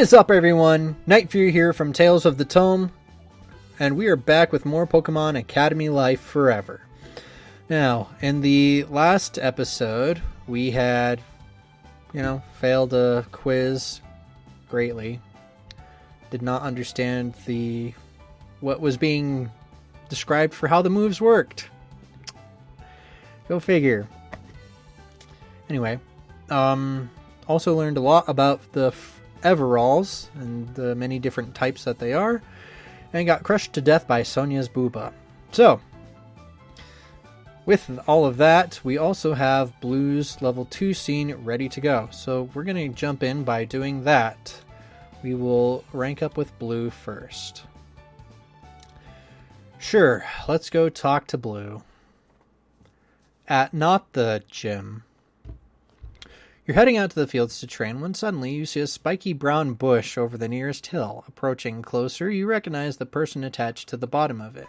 is up, everyone? NightFury here from Tales of the Tome, and we are back with more Pokemon Academy Life Forever. Now, in the last episode, we had, failed a quiz greatly. Did not understand what was being described for how the moves worked. Go figure. Anyway, also learned a lot about the Everalls and the many different types that they are, and got crushed to death by Sonia's Booba. So, with all of that, we also have Blue's level 2 scene ready to go. So we're going to jump in by doing that. We will rank up with Blue first. Sure, let's go talk to Blue. At not the gym. You're heading out to the fields to train when suddenly you see a spiky brown bush over the nearest hill. Approaching closer, you recognize the person attached to the bottom of it.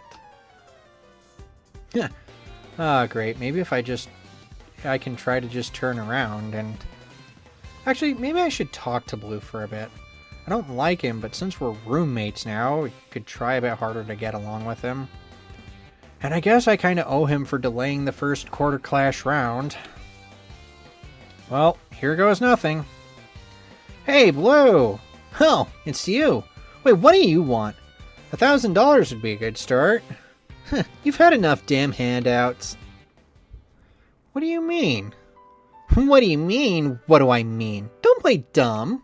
Ah, great. Maybe if I can try to just turn around and... Actually, maybe I should talk to Blue for a bit. I don't like him, but since we're roommates now, we could try a bit harder to get along with him. And I guess I kind of owe him for delaying the first quarter clash round. Well, here goes nothing. Hey, Blue! Oh, it's you. Wait, what do you want? $1,000 would be a good start. You've had enough damn handouts. What do you mean? What do you mean? What do I mean? Don't play dumb.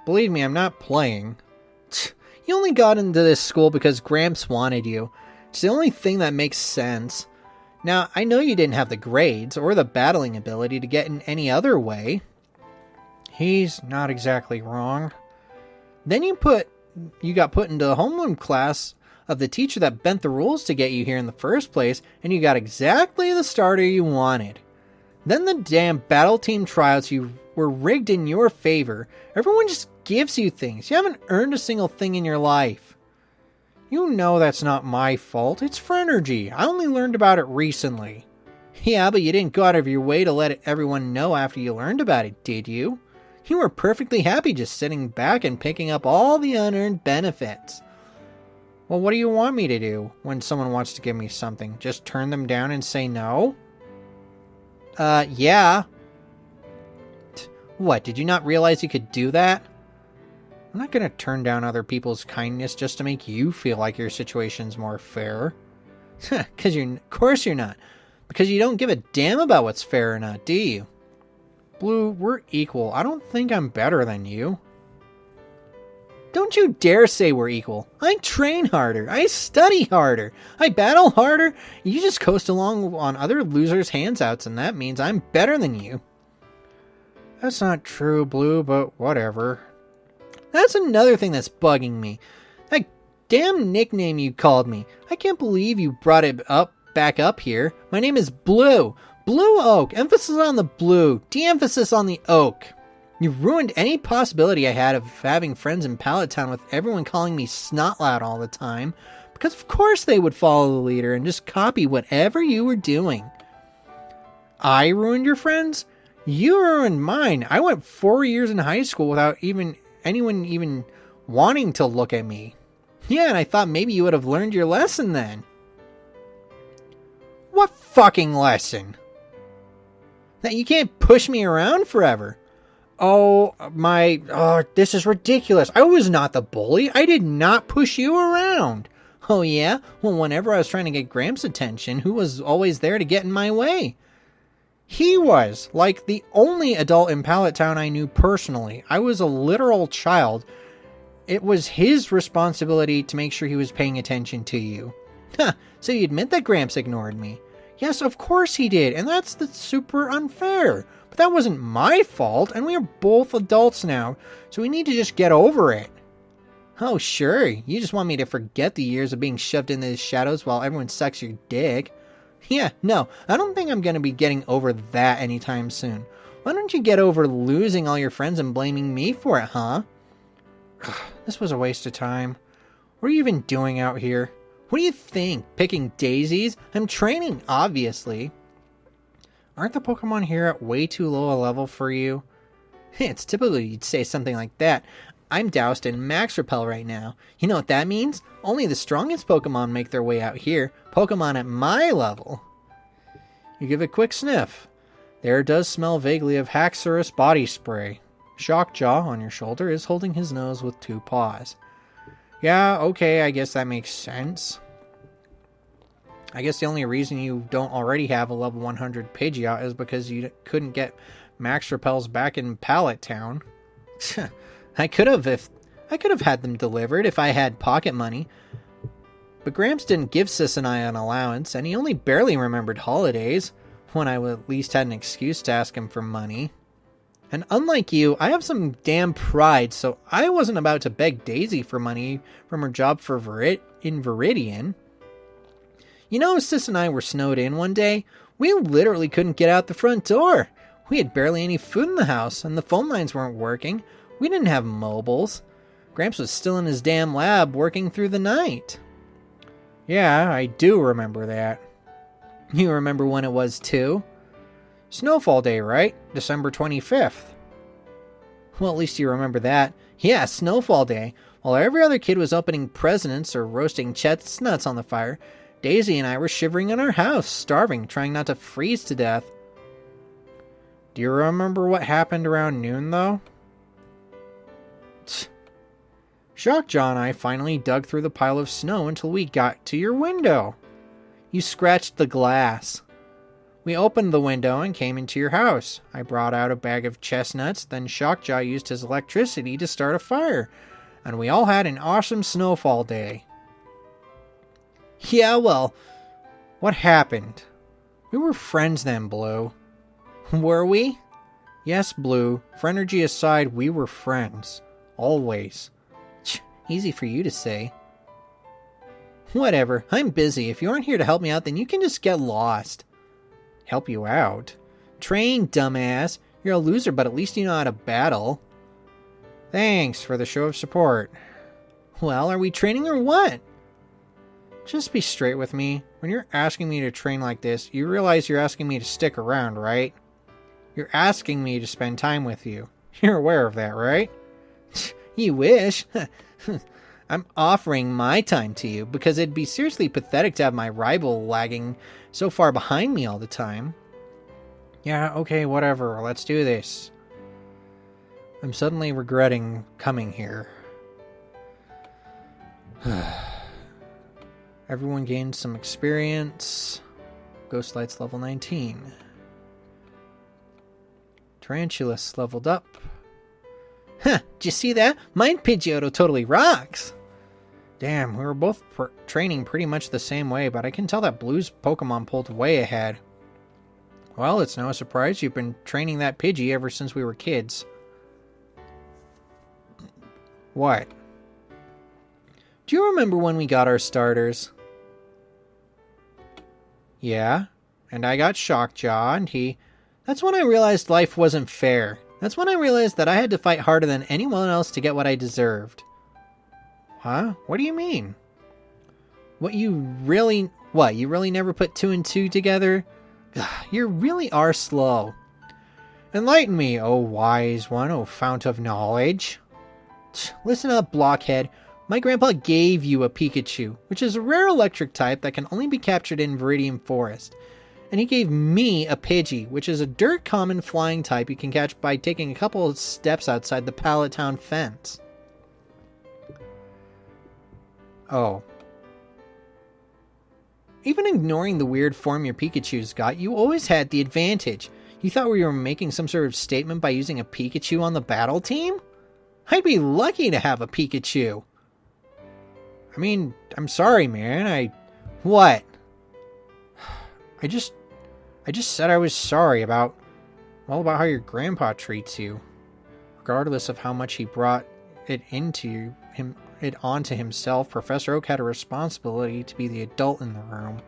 Believe me, I'm not playing. You only got into this school because Gramps wanted you. It's the only thing that makes sense. Now, I know you didn't have the grades or the battling ability to get in any other way. He's not exactly wrong. Then you got put into the homeroom class of the teacher that bent the rules to get you here in the first place, and you got exactly the starter you wanted. Then the damn battle team tryouts were rigged in your favor. Everyone just gives you things. You haven't earned a single thing in your life. You know that's not my fault. It's for energy. I only learned about it recently. Yeah, but you didn't go out of your way to let everyone know after you learned about it, did you? You were perfectly happy just sitting back and picking up all the unearned benefits. Well, what do you want me to do when someone wants to give me something? Just turn them down and say no? Yeah. What, did you not realize you could do that? I'm not going to turn down other people's kindness just to make you feel like your situation's more fair. Of course you're not. Because you don't give a damn about what's fair or not, do you? Blue, we're equal. I don't think I'm better than you. Don't you dare say we're equal. I train harder. I study harder. I battle harder. You just coast along on other losers' handouts, and that means I'm better than you. That's not true, Blue, but whatever. That's another thing that's bugging me. That damn nickname you called me. I can't believe you brought it back up here. My name is Blue. Blue Oak. Emphasis on the blue. De-emphasis on the oak. You ruined any possibility I had of having friends in Pallet Town with everyone calling me Snotlout all the time. Because of course they would follow the leader and just copy whatever you were doing. I ruined your friends? You ruined mine. I went 4 years in high school without anyone even wanting to look at me. Yeah, and I thought maybe you would have learned your lesson then. What fucking lesson? That you can't push me around forever. Oh, this is ridiculous. I was not the bully. I did not push you around. Oh yeah? Well, whenever I was trying to get Gramps' attention, who was always there to get in my way? He was, like, the only adult in Pallet Town I knew personally. I was a literal child. It was his responsibility to make sure he was paying attention to you. So you admit that Gramps ignored me? Yes, of course he did, and that's super unfair. But that wasn't my fault, and we are both adults now, so we need to just get over it. Oh, sure, you just want me to forget the years of being shoved into the shadows while everyone sucks your dick. Yeah, no, I don't think I'm going to be getting over that anytime soon. Why don't you get over losing all your friends and blaming me for it, huh? This was a waste of time. What are you even doing out here? What do you think? Picking daisies? I'm training, obviously. Aren't the Pokemon here at way too low a level for you? It's typical you'd say something like that. I'm doused in Max Repel right now. You know what that means? Only the strongest Pokemon make their way out here. Pokemon at my level. You give a quick sniff. There does smell vaguely of Haxorus body spray. Shockjaw on your shoulder is holding his nose with 2 paws. Yeah, okay, I guess that makes sense. I guess the only reason you don't already have a level 100 Pidgeot is because you couldn't get Max Repels back in Pallet Town. I could have had them delivered if I had pocket money. But Gramps didn't give Sis and I an allowance, and he only barely remembered holidays, when I at least had an excuse to ask him for money. And unlike you, I have some damn pride, so I wasn't about to beg Daisy for money from her job in Viridian. You know, Sis and I were snowed in one day. We literally couldn't get out the front door. We had barely any food in the house, and the phone lines weren't working. We didn't have mobiles. Gramps was still in his damn lab working through the night. Yeah, I do remember that. You remember when it was too? Snowfall Day, right? December 25th. Well, at least you remember that. Yeah, Snowfall Day. While every other kid was opening presents or roasting chestnuts on the fire, Daisy and I were shivering in our house, starving, trying not to freeze to death. Do you remember what happened around noon, though? Shockjaw and I finally dug through the pile of snow until we got to your window. You scratched the glass. We opened the window and came into your house. I brought out a bag of chestnuts, then Shockjaw used his electricity to start a fire, and we all had an awesome snowfall day. Yeah, well, what happened? We were friends then, Blue. Were we? Yes, Blue. Friendergy aside, we were friends. Always. Easy for you to say. Whatever, I'm busy. If you aren't here to help me out, then you can just get lost. Help you out? Train, dumbass. You're a loser, but at least you know how to battle. Thanks for the show of support. Well, are we training or what? Just be straight with me. When you're asking me to train like this, you realize you're asking me to stick around, right? You're asking me to spend time with you. You're aware of that, right? You wish. I'm offering my time to you because it'd be seriously pathetic to have my rival lagging so far behind me all the time. Yeah, okay, whatever. Let's do this. I'm suddenly regretting coming here. Everyone gained some experience. Ghost Light's level 19. Tarantulas leveled up. Huh, did you see that? Mine Pidgeotto totally rocks. Damn, we were both training pretty much the same way, but I can tell that Blue's Pokemon pulled way ahead. Well, it's no surprise you've been training that Pidgey ever since we were kids. What? Do you remember when we got our starters? Yeah, and I got Shockjaw, and That's when I realized life wasn't fair. That's when I realized that I had to fight harder than anyone else to get what I deserved. Huh? What do you mean? You really never put 2 and 2 together? You really are slow. Enlighten me, oh wise one, oh fount of knowledge. Listen up, blockhead. My grandpa gave you a Pikachu, which is a rare electric type that can only be captured in Viridian Forest. And he gave me a Pidgey, which is a dirt common flying type you can catch by taking a couple of steps outside the Pallet Town fence. Oh. Even ignoring the weird form your Pikachu's got, you always had the advantage. You thought we were making some sort of statement by using a Pikachu on the battle team? I'd be lucky to have a Pikachu. I mean, I'm sorry, man. What? I just said I was sorry about how your grandpa treats you. Regardless of how much he brought it onto himself, Professor Oak had a responsibility to be the adult in the room.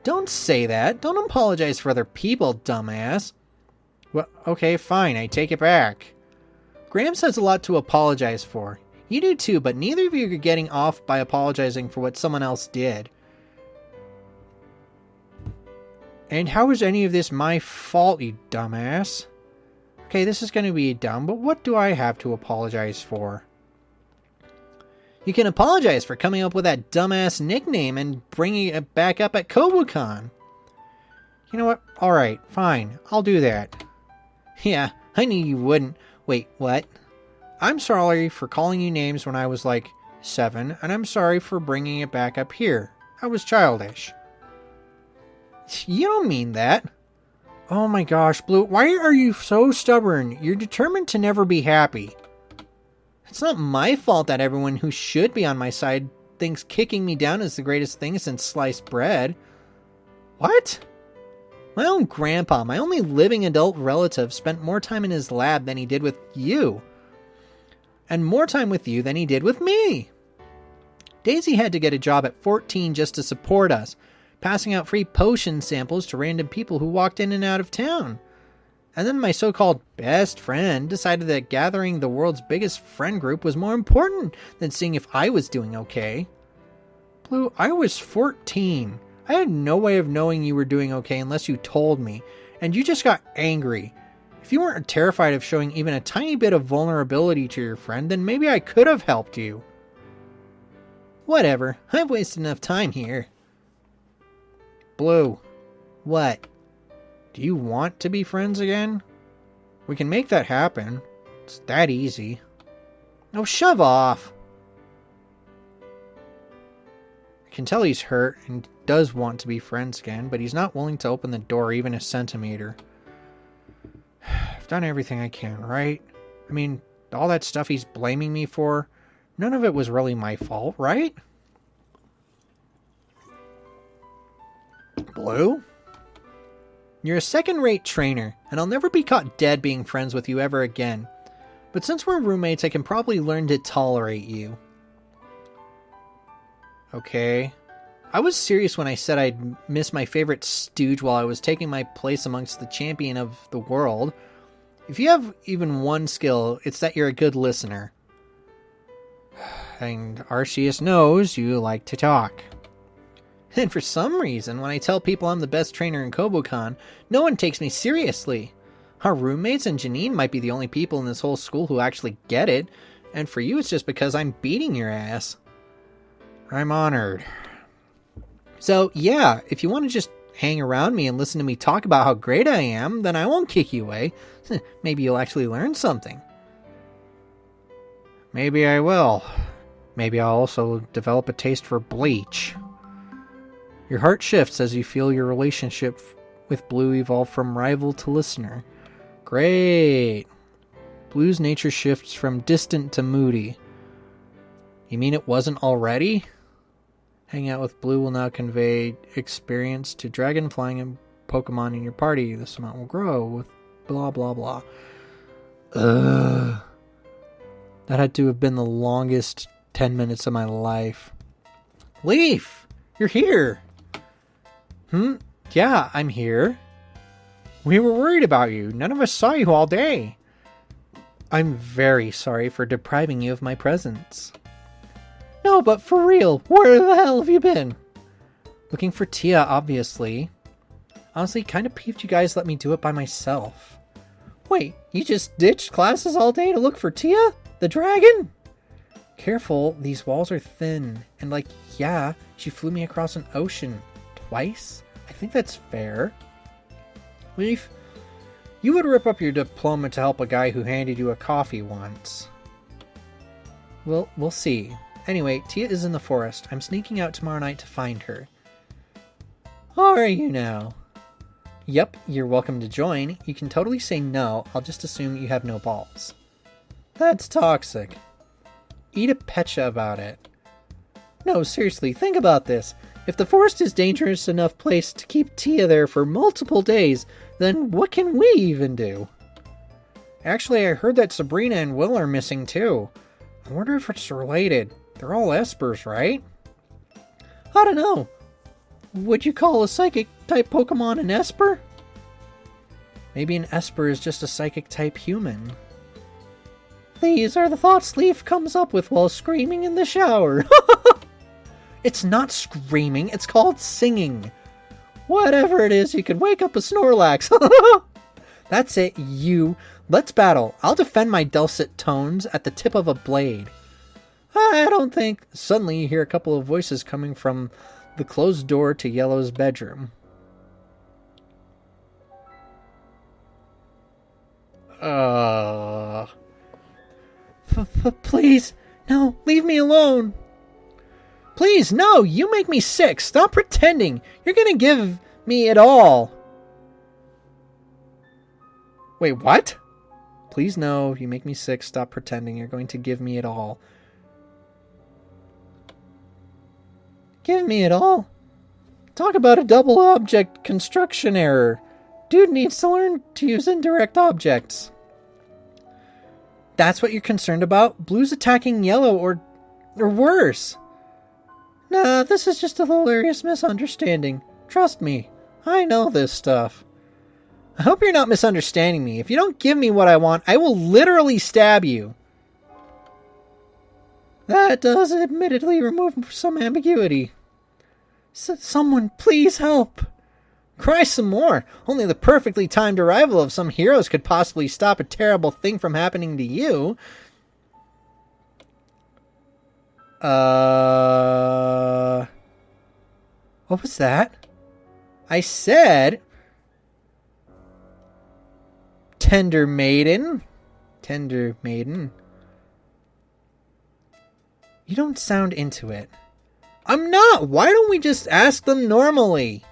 Don't say that. Don't apologize for other people, dumbass. Well, okay, fine. I take it back. Gramps has a lot to apologize for. You do too, but neither of you are getting off by apologizing for what someone else did. And how is any of this my fault, you dumbass? Okay, this is going to be dumb, but what do I have to apologize for? You can apologize for coming up with that dumbass nickname and bringing it back up at KoboCon. You know what? Alright, fine. I'll do that. Yeah, I knew you wouldn't. Wait, what? I'm sorry for calling you names when I was like 7, and I'm sorry for bringing it back up here. I was childish. You don't mean that. Oh my gosh, Blue, why are you so stubborn? You're determined to never be happy. It's not my fault that everyone who should be on my side thinks kicking me down is the greatest thing since sliced bread. What? My own grandpa, my only living adult relative, spent more time in his lab than he did with you. And more time with you than he did with me. Daisy had to get a job at 14 just to support us, passing out free potion samples to random people who walked in and out of town. And then my so-called best friend decided that gathering the world's biggest friend group was more important than seeing if I was doing okay. Blue, I was 14. I had no way of knowing you were doing okay unless you told me, and you just got angry. If you weren't terrified of showing even a tiny bit of vulnerability to your friend, then maybe I could have helped you. Whatever, I've wasted enough time here. Blue, what? Do you want to be friends again? We can make that happen. It's that easy. Oh, shove off. I can tell he's hurt and does want to be friends again, but he's not willing to open the door even a centimeter. I've done everything I can, right? I mean, all that stuff he's blaming me for, none of it was really my fault, right? Blue? You're a second-rate trainer, and I'll never be caught dead being friends with you ever again. But since we're roommates, I can probably learn to tolerate you. Okay. I was serious when I said I'd miss my favorite stooge while I was taking my place amongst the champion of the world. If you have even one skill, it's that you're a good listener. And Arceus knows you like to talk. And for some reason, when I tell people I'm the best trainer in KoboCon, no one takes me seriously. Our roommates and Janine might be the only people in this whole school who actually get it, and for you it's just because I'm beating your ass. I'm honored. So yeah, if you want to just hang around me and listen to me talk about how great I am, then I won't kick you away. Maybe you'll actually learn something. Maybe I will. Maybe I'll also develop a taste for bleach. Your heart shifts as you feel your relationship with Blue evolve from rival to listener. Great. Blue's nature shifts from distant to moody. You mean it wasn't already? Hanging out with Blue will now convey experience to dragon flying and Pokemon in your party. This amount will grow with blah blah blah. Ugh. That had to have been the longest 10 minutes of my life. Leaf! You're here! Yeah, I'm here. We were worried about you. None of us saw you all day. I'm very sorry for depriving you of my presence. No, but for real, where the hell have you been? Looking for Tia, obviously. Honestly, kind of peeved you guys let me do it by myself. Wait, you just ditched classes all day to look for Tia? The dragon? Careful, these walls are thin. And yeah, she flew me across an ocean. Twice? I think that's fair. Leaf, you would rip up your diploma to help a guy who handed you a coffee once. Well, we'll see. Anyway, Tia is in the forest. I'm sneaking out tomorrow night to find her. Are you now? Yep, you're welcome to join. You can totally say no. I'll just assume you have no balls. That's toxic. Eat a petcha about it. No, seriously, think about this. If the forest is dangerous enough place to keep Tia there for multiple days, then what can we even do? Actually, I heard that Sabrina and Will are missing too. I wonder if it's related. They're all espers, right? I don't know. Would you call a psychic-type Pokemon an esper? Maybe an esper is just a psychic-type human. These are the thoughts Leaf comes up with while screaming in the shower. It's not screaming, it's called singing. Whatever it is, you can wake up a Snorlax. That's it, you. Let's battle. I'll defend my dulcet tones at the tip of a blade. I don't think... Suddenly you hear a couple of voices coming from the closed door to Yellow's bedroom. Please, no, leave me alone. Please, no, you make me sick. Stop pretending. You're gonna give me it all. Wait, what? Please, no, you make me sick. Stop pretending. You're going to give me it all. Give me it all? Talk about a double object construction error. Dude needs to learn to use indirect objects. That's what you're concerned about? Blue's attacking Yellow or worse. Nah, this is just a hilarious misunderstanding. Trust me, I know this stuff. I hope you're not misunderstanding me. If you don't give me what I want, I will literally stab you. That does admittedly remove some ambiguity. Someone please help. Cry some more. Only the perfectly timed arrival of some heroes could possibly stop a terrible thing from happening to you. What was that? I said... Tender maiden. Tender maiden. You don't sound into it. I'm not. Why don't we just ask them normally?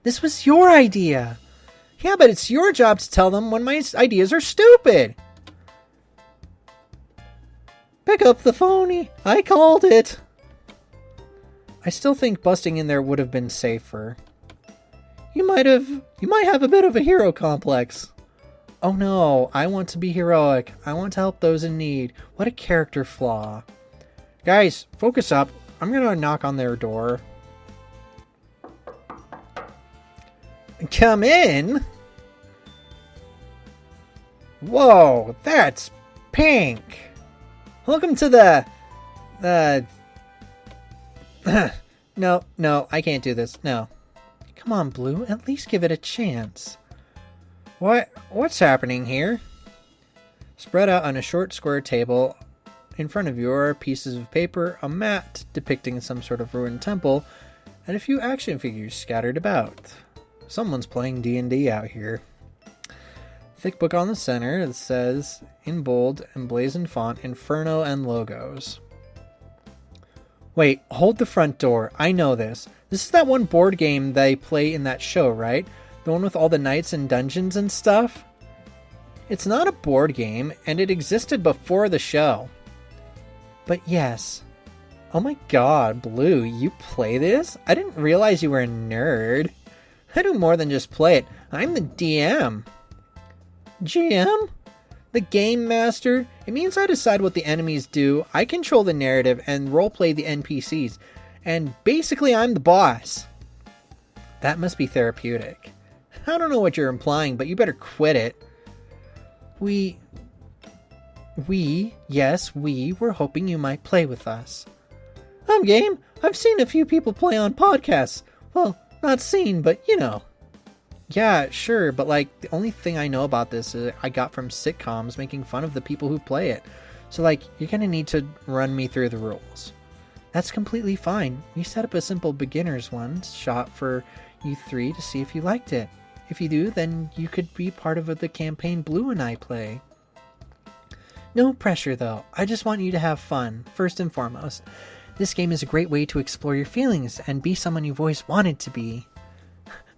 This was your idea. Yeah, but it's your job to tell them when my ideas are stupid. Pick up the phony. I called it. I still think busting in there would have been safer. You might have a bit of a hero complex. Oh no, I want to be heroic. I want to help those in need. What a character flaw. Guys, focus up. I'm gonna knock on their door. Come in. Whoa, that's pink. Welcome to the No, I can't do this. No. Come on, Blue, at least give it a chance. What's happening here? Spread out on a short square table in front of you are pieces of paper, a mat depicting some sort of ruined temple, and a few action figures scattered about. Someone's playing D&D out here. Thick book on the center that says, in bold, emblazoned font, Inferno and logos. Wait, hold the front door. I know this. This is that one board game they play in that show, right? The one with all the knights and dungeons and stuff? It's not a board game, and it existed before the show. But yes. Oh my god, Blue, you play this? I didn't realize you were a nerd. I do more than just play it. I'm the DM. GM? The Game Master? It means I decide what the enemies do, I control the narrative, and roleplay the NPCs. And basically, I'm the boss. That must be therapeutic. I don't know what you're implying, but you better quit it. Yes, we were hoping you might play with us. I'm game. I've seen a few people play on podcasts. Well, not seen, but you know. Yeah, sure, but like, the only thing I know about this is I got from sitcoms making fun of the people who play it. So like, you're gonna need to run me through the rules. That's completely fine. We set up a simple beginner's one-shot for you three to see if you liked it. If you do, then you could be part of the campaign Blue and I play. No pressure though, I just want you to have fun, first and foremost. This game is a great way to explore your feelings and be someone you've always wanted to be.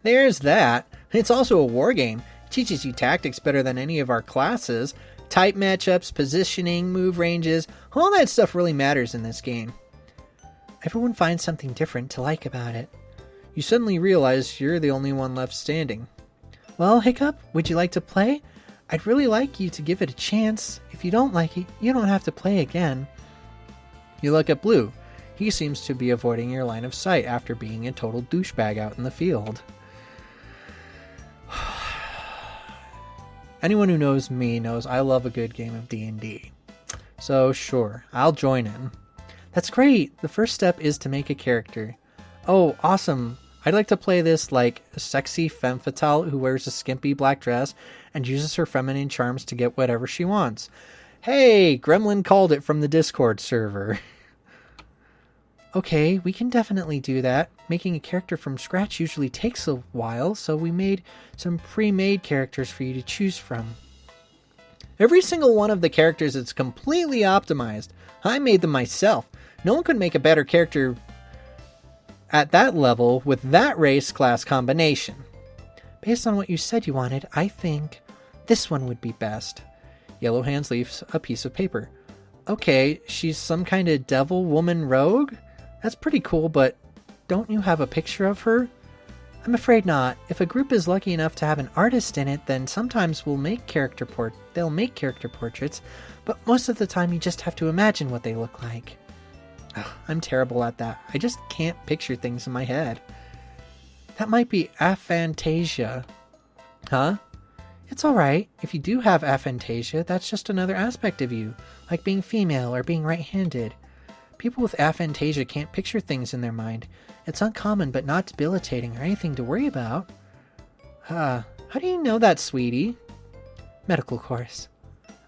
There's that. It's also a war game. It teaches you tactics better than any of our classes. Type matchups, positioning, move ranges, all that stuff really matters in this game. Everyone finds something different to like about it. You suddenly realize you're the only one left standing. Well, Hiccup, would you like to play? I'd really like you to give it a chance. If you don't like it, you don't have to play again. You look at Blue. He seems to be avoiding your line of sight after being a total douchebag out in the field. Anyone who knows me knows I love a good game of D&D. So sure, I'll join in. That's great! The first step is to make a character. Oh, awesome! I'd like to play this like sexy femme fatale who wears a skimpy black dress and uses her feminine charms to get whatever she wants. Hey, Gremlin called it from the Discord server. Okay, we can definitely do that. Making a character from scratch usually takes a while, so we made some pre-made characters for you to choose from. Every single one of the characters is completely optimized. I made them myself. No one could make a better character at that level with that race class combination. Based on what you said you wanted, I think this one would be best. Yellow Hands leaves a piece of paper. Okay, she's some kind of devil woman rogue? That's pretty cool, but don't you have a picture of her? I'm afraid not. If a group is lucky enough to have an artist in it, then sometimes they'll make character portraits, but most of the time you just have to imagine what they look like. Ugh, I'm terrible at that. I just can't picture things in my head. That might be aphantasia. Huh? It's alright. If you do have aphantasia, that's just another aspect of you, like being female or being right-handed. People with aphantasia can't picture things in their mind. It's uncommon but not debilitating or anything to worry about. How do you know that, sweetie? Medical course.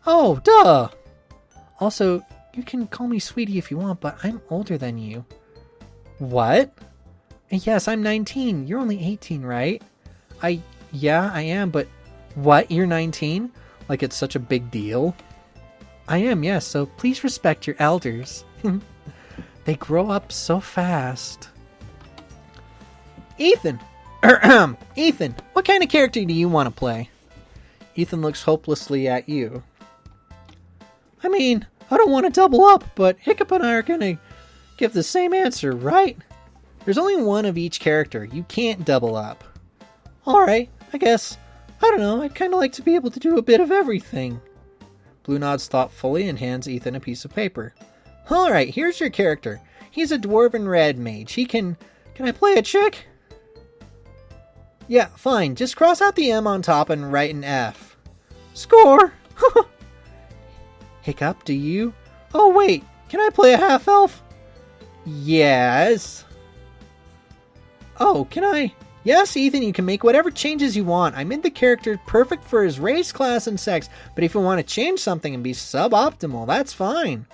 Oh, duh! Also, you can call me sweetie if you want, but I'm older than you. What? Yes, I'm 19. You're only 18, right? Yeah, I am, but what? You're 19? Like it's such a big deal? I am, yes, so please respect your elders. They grow up so fast. Ethan! Ethan, what kind of character do you want to play? Ethan looks hopelessly at you. I mean, I don't want to double up, but Hiccup and I are going to give the same answer, right? There's only one of each character. You can't double up. Alright, I guess. I don't know, I'd kind of like to be able to do a bit of everything. Blue nods thoughtfully and hands Ethan a piece of paper. Alright, here's your character. He's a dwarven red mage. Can I play a chick? Yeah, fine. Just cross out the M on top and write an F. Score! Hiccup, do you? Oh wait, can I play a half-elf? Yes. Oh, can I? Yes, Ethan, you can make whatever changes you want. I made the character perfect for his race, class, and sex, but if you want to change something and be suboptimal, that's fine.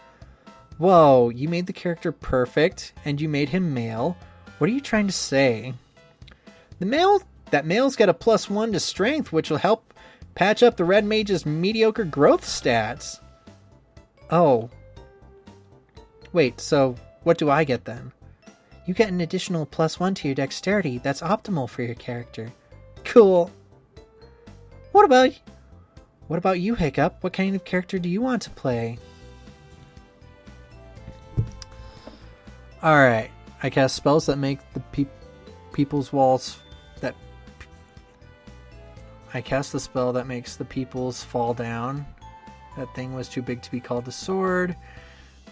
Whoa, you made the character perfect, and you made him male. What are you trying to say? That males get a +1 to strength, which will help patch up the red mage's mediocre growth stats. Oh. Wait, so what do I get then? You get an additional +1 to your dexterity. That's optimal for your character. Cool. What about you, Hiccup? What kind of character do you want to play? Alright. I cast spells that make the people's walls... I cast the spell that makes the peoples fall down. That thing was too big to be called a sword.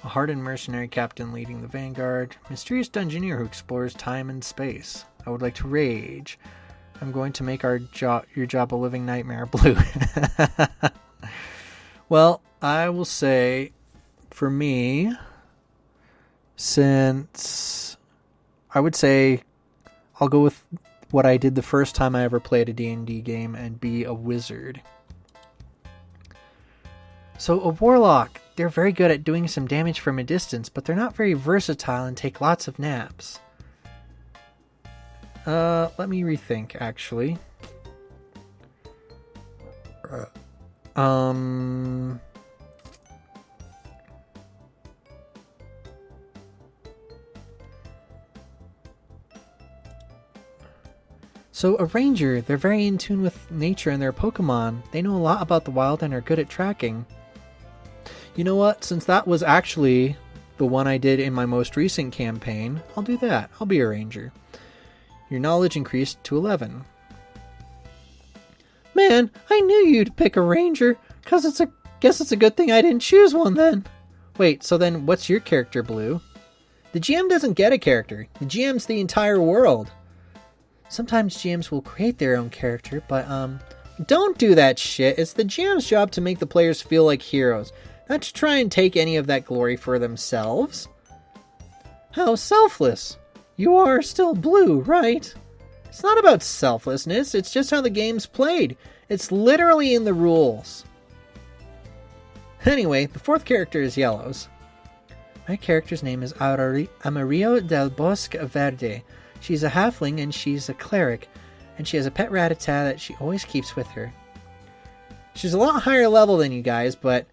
A hardened mercenary captain leading the vanguard. Mysterious dungeoneer who explores time and space. I would like to rage. I'm going to make your job a living nightmare. Blue. Well, I will say, for me, since I would say I'll go with what I did the first time I ever played a D&D game and be a wizard. So a warlock, they're very good at doing some damage from a distance, but they're not very versatile and take lots of naps. Let me rethink, actually. So a ranger, they're very in tune with nature and their Pokemon. They know a lot about the wild and are good at tracking. You know what? Since that was actually the one I did in my most recent campaign, I'll do that. I'll be a ranger. Your knowledge increased to 11. Man, I knew you'd pick a ranger, guess it's a good thing I didn't choose one then. Wait, so then what's your character, Blue? The GM doesn't get a character. The GM's the entire world. Sometimes GMs will create their own character, but don't do that shit. It's the GM's job to make the players feel like heroes, not to try and take any of that glory for themselves. How selfless. You are still Blue, right? It's not about selflessness, it's just how the game's played. It's literally in the rules. Anyway, the fourth character is Yellows. My character's name is Amarillo del Bosque Verde. She's a halfling and she's a cleric, and she has a pet Rattata that she always keeps with her. She's a lot higher level than you guys, but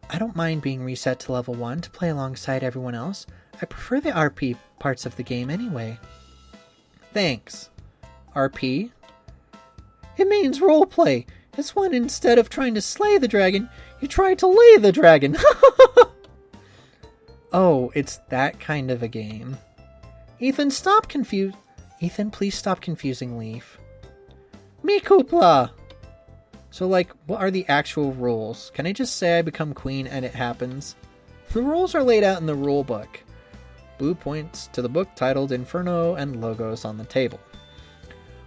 I don't mind being reset to level 1 to play alongside everyone else. I prefer the RP parts of the game anyway. Thanks. RP? It means roleplay. It's when instead of trying to slay the dragon, you try to lay the dragon. Oh, it's that kind of a game. Ethan, please stop confusing Leaf. Me Koopla! So, what are the actual rules? Can I just say I become queen and it happens? The rules are laid out in the rule book. Blue points to the book titled Inferno and logos on the table.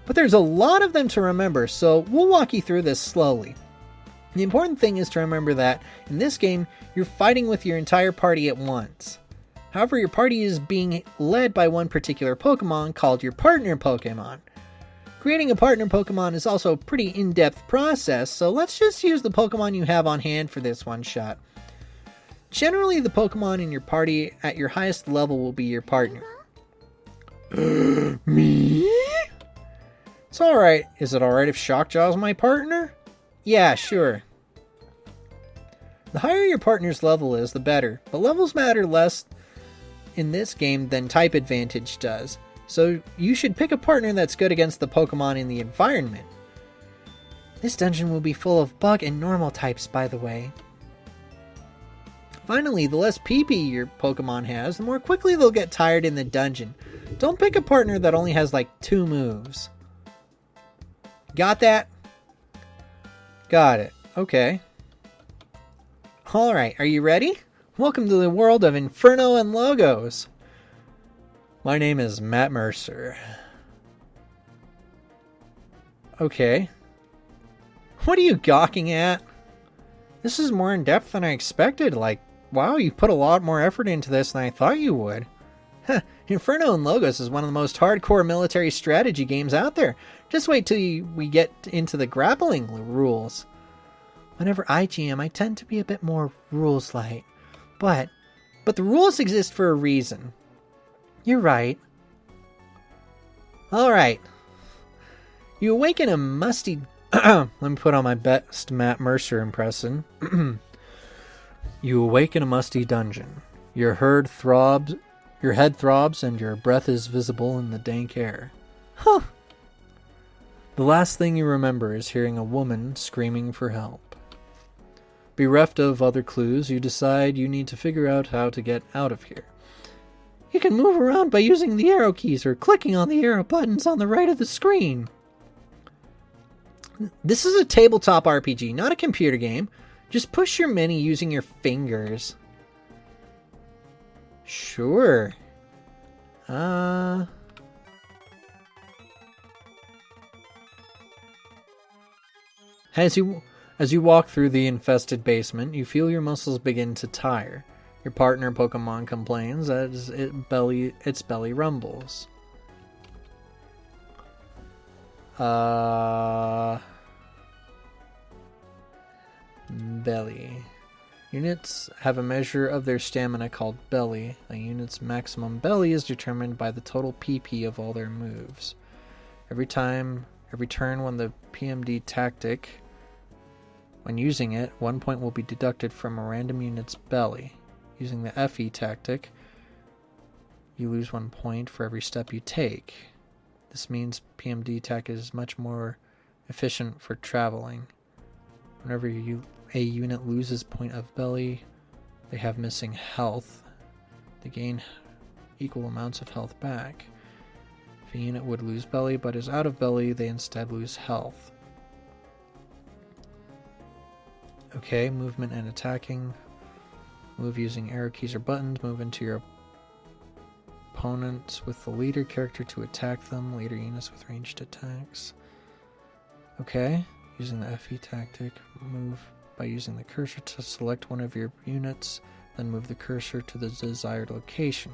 But there's a lot of them to remember, so we'll walk you through this slowly. The important thing is to remember that, in this game, you're fighting with your entire party at once. However, your party is being led by one particular Pokemon called your partner Pokemon. Creating a partner Pokemon is also a pretty in-depth process, so let's just use the Pokemon you have on hand for this one shot. Generally, the Pokemon in your party at your highest level will be your partner. Me? It's alright. Is it alright if Shockjaw's my partner? Yeah, sure. The higher your partner's level is, the better, but levels matter less in this game than type advantage does. So you should pick a partner that's good against the Pokemon in the environment. This dungeon will be full of bug and normal types, by the way. Finally, the less PP your Pokemon has, the more quickly they'll get tired in the dungeon. Don't pick a partner that only has 2 moves. Got that? Got it. Okay. Alright, are you ready? Welcome to the world of Inferno and Logos. My name is Matt Mercer. Okay. What are you gawking at? This is more in depth than I expected. Wow, you put a lot more effort into this than I thought you would. Inferno and Logos is one of the most hardcore military strategy games out there. Just wait till we get into the grappling rules. Whenever I GM, I tend to be a bit more rules light. But the rules exist for a reason. You're right. Alright. You awaken a musty... Let me put on my best Matt Mercer impression. You awaken a musty dungeon. Your head throbs and your breath is visible in the dank air. Huh. The last thing you remember is hearing a woman screaming for help. Bereft of other clues, you decide you need to figure out how to get out of here. You can move around by using the arrow keys or clicking on the arrow buttons on the right of the screen. This is a tabletop RPG, not a computer game. Just push your menu using your fingers. Sure. As you walk through the infested basement, you feel your muscles begin to tire. Your partner Pokemon complains as its belly rumbles. Belly. Units have a measure of their stamina called belly. A unit's maximum belly is determined by the total PP of all their moves. Every turn when the PMD tactic, when using it, 1 point will be deducted from a random unit's belly. Using the FE tactic, you lose 1 point for every step you take. This means PMD attack is much more efficient for traveling. Whenever a unit loses point of belly, they have missing health. They gain equal amounts of health back. If a unit would lose belly but is out of belly, they instead lose health. Okay, movement and attacking. Move using arrow keys or buttons. Move into your opponents with the leader character to attack them. Leader units with ranged attacks. Okay, using the FE tactic. Move by using the cursor to select one of your units. Then move the cursor to the desired location.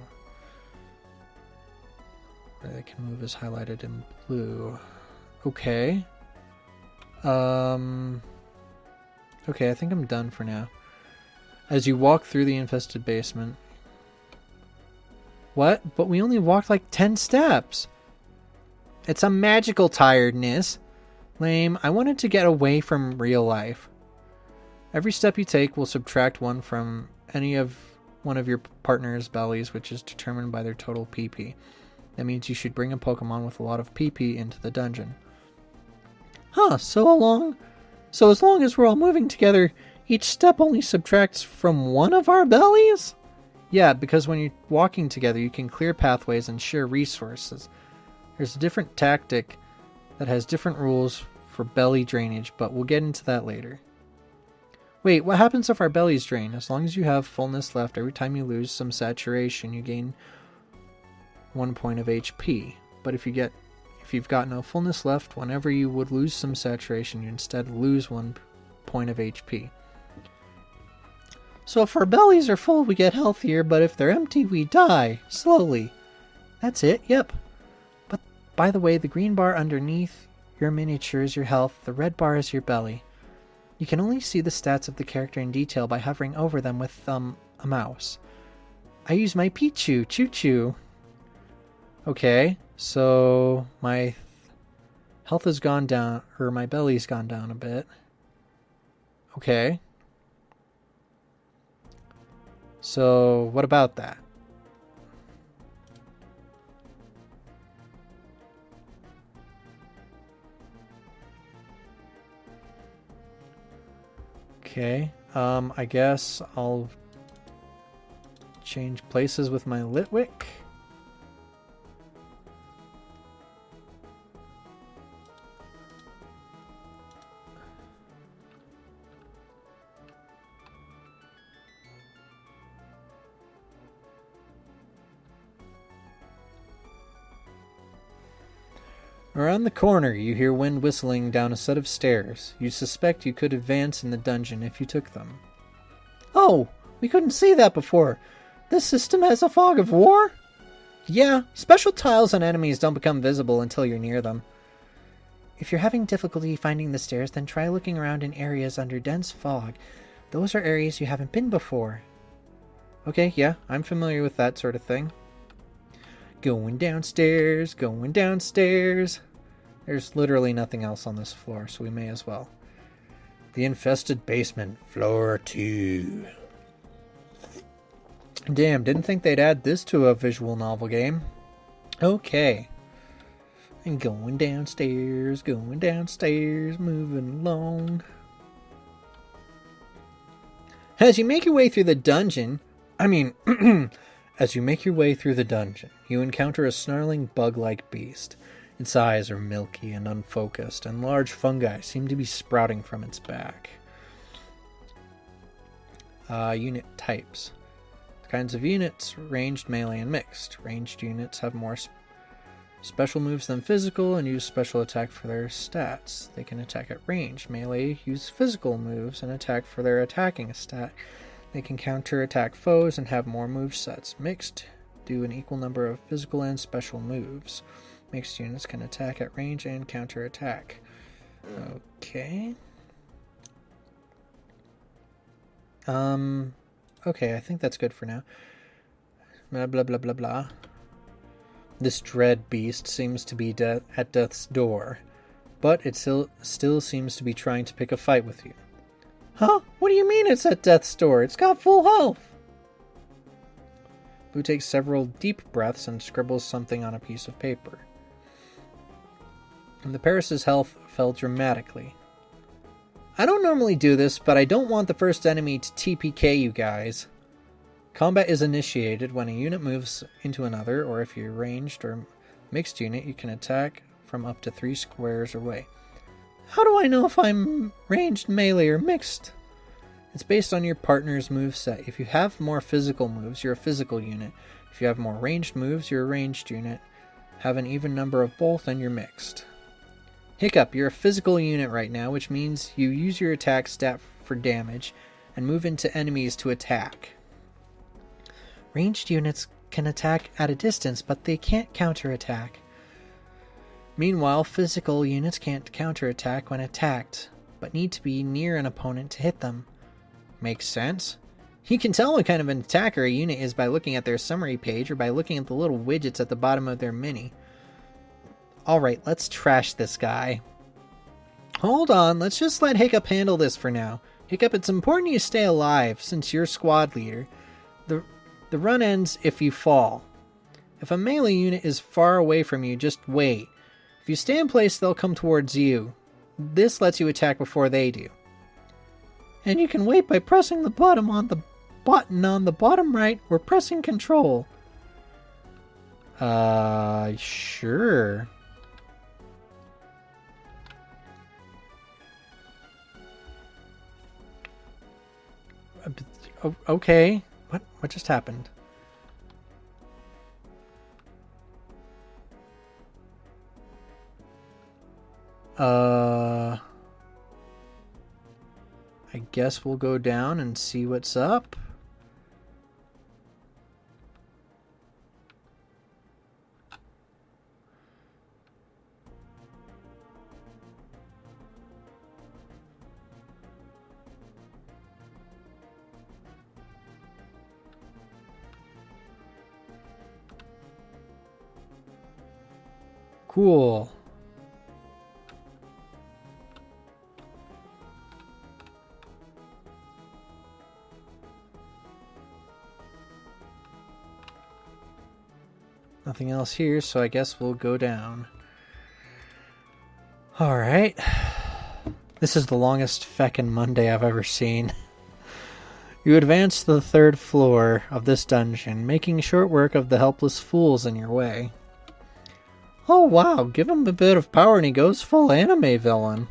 Where they can move is highlighted in blue. Okay. Okay, I think I'm done for now. As you walk through the infested basement. What? But we only walked like 10 steps. It's a magical tiredness. Lame. I wanted to get away from real life. Every step you take will subtract one from one of your partner's bellies, which is determined by their total PP. That means you should bring a Pokemon with a lot of PP into the dungeon. Huh, so as long as we're all moving together, each step only subtracts from one of our bellies? Yeah, because when you're walking together, you can clear pathways and share resources. There's a different tactic that has different rules for belly drainage, but we'll get into that later. Wait, what happens if our bellies drain? As long as you have fullness left, every time you lose some saturation, you gain 1 point of HP. But if you've got no fullness left, whenever you would lose some saturation, you instead lose 1 point of HP. So if our bellies are full, we get healthier, but if they're empty, we die. Slowly. That's it, yep. But by the way, the green bar underneath your miniature is your health, the red bar is your belly. You can only see the stats of the character in detail by hovering over them with a mouse. I use my Pichu, Choo-Choo. Okay, so my health has gone down, or my belly's gone down a bit. Okay. So, what about that? Okay, I guess I'll change places with my Litwick. Around the corner, you hear wind whistling down a set of stairs. You suspect you could advance in the dungeon if you took them. Oh, we couldn't see that before. This system has a fog of war? Yeah, special tiles on enemies don't become visible until you're near them. If you're having difficulty finding the stairs, then try looking around in areas under dense fog. Those are areas you haven't been before. Okay, yeah, I'm familiar with that sort of thing. Going downstairs, going downstairs. There's literally nothing else on this floor, so we may as well. The infested basement, floor 2. Damn, didn't think they'd add this to a visual novel game. Okay. And going downstairs, moving along. As you make your way through the dungeon, As you make your way through the dungeon, you encounter a snarling bug-like beast. Its eyes are milky and unfocused, and large fungi seem to be sprouting from its back. Unit types. Kinds of units: ranged, melee, and mixed. Ranged units have more special moves than physical and use special attack for their stats. They can attack at range. Melee use physical moves and attack for their attacking stat. They can counter-attack foes and have more movesets. Mixed do an equal number of physical and special moves. Mixed units can attack at range and counter-attack. Okay. Okay, I think that's good for now. Blah, blah, blah, blah, blah. This dread beast seems to be at death's door, but it still seems to be trying to pick a fight with you. Huh? What do you mean it's at death's door? It's got full health! Blue takes several deep breaths and scribbles something on a piece of paper. And the Paris's health fell dramatically. I don't normally do this, but I don't want the first enemy to TPK you guys. Combat is initiated when a unit moves into another, or if you're ranged or mixed unit, you can attack from up to 3 squares away. How do I know if I'm ranged, melee, or mixed? It's based on your partner's moveset. If you have more physical moves, you're a physical unit. If you have more ranged moves, you're a ranged unit. Have an even number of both, and you're mixed. Hiccup, you're a physical unit right now, which means you use your attack stat for damage and move into enemies to attack. Ranged units can attack at a distance, but they can't counterattack. Meanwhile, physical units can't counterattack when attacked, but need to be near an opponent to hit them. Makes sense. You can tell what kind of an attacker a unit is by looking at their summary page or by looking at the little widgets at the bottom of their mini. Alright, let's trash this guy. Hold on, let's just let Hiccup handle this for now. Hiccup, it's important you stay alive, since you're squad leader. The run ends if you fall. If a melee unit is far away from you, just wait. If you stay in place, they'll come towards you. This lets you attack before they do. And you can wait by pressing the button on the bottom right or pressing control. Sure. Okay. What just happened? I guess we'll go down and see what's up. Cool. Nothing else here, so I guess we'll go down. Alright. This is the longest feckin' Monday I've ever seen. You advance to the 3rd floor of this dungeon, making short work of the helpless fools in your way. Oh wow, give him a bit of power and he goes full anime villain.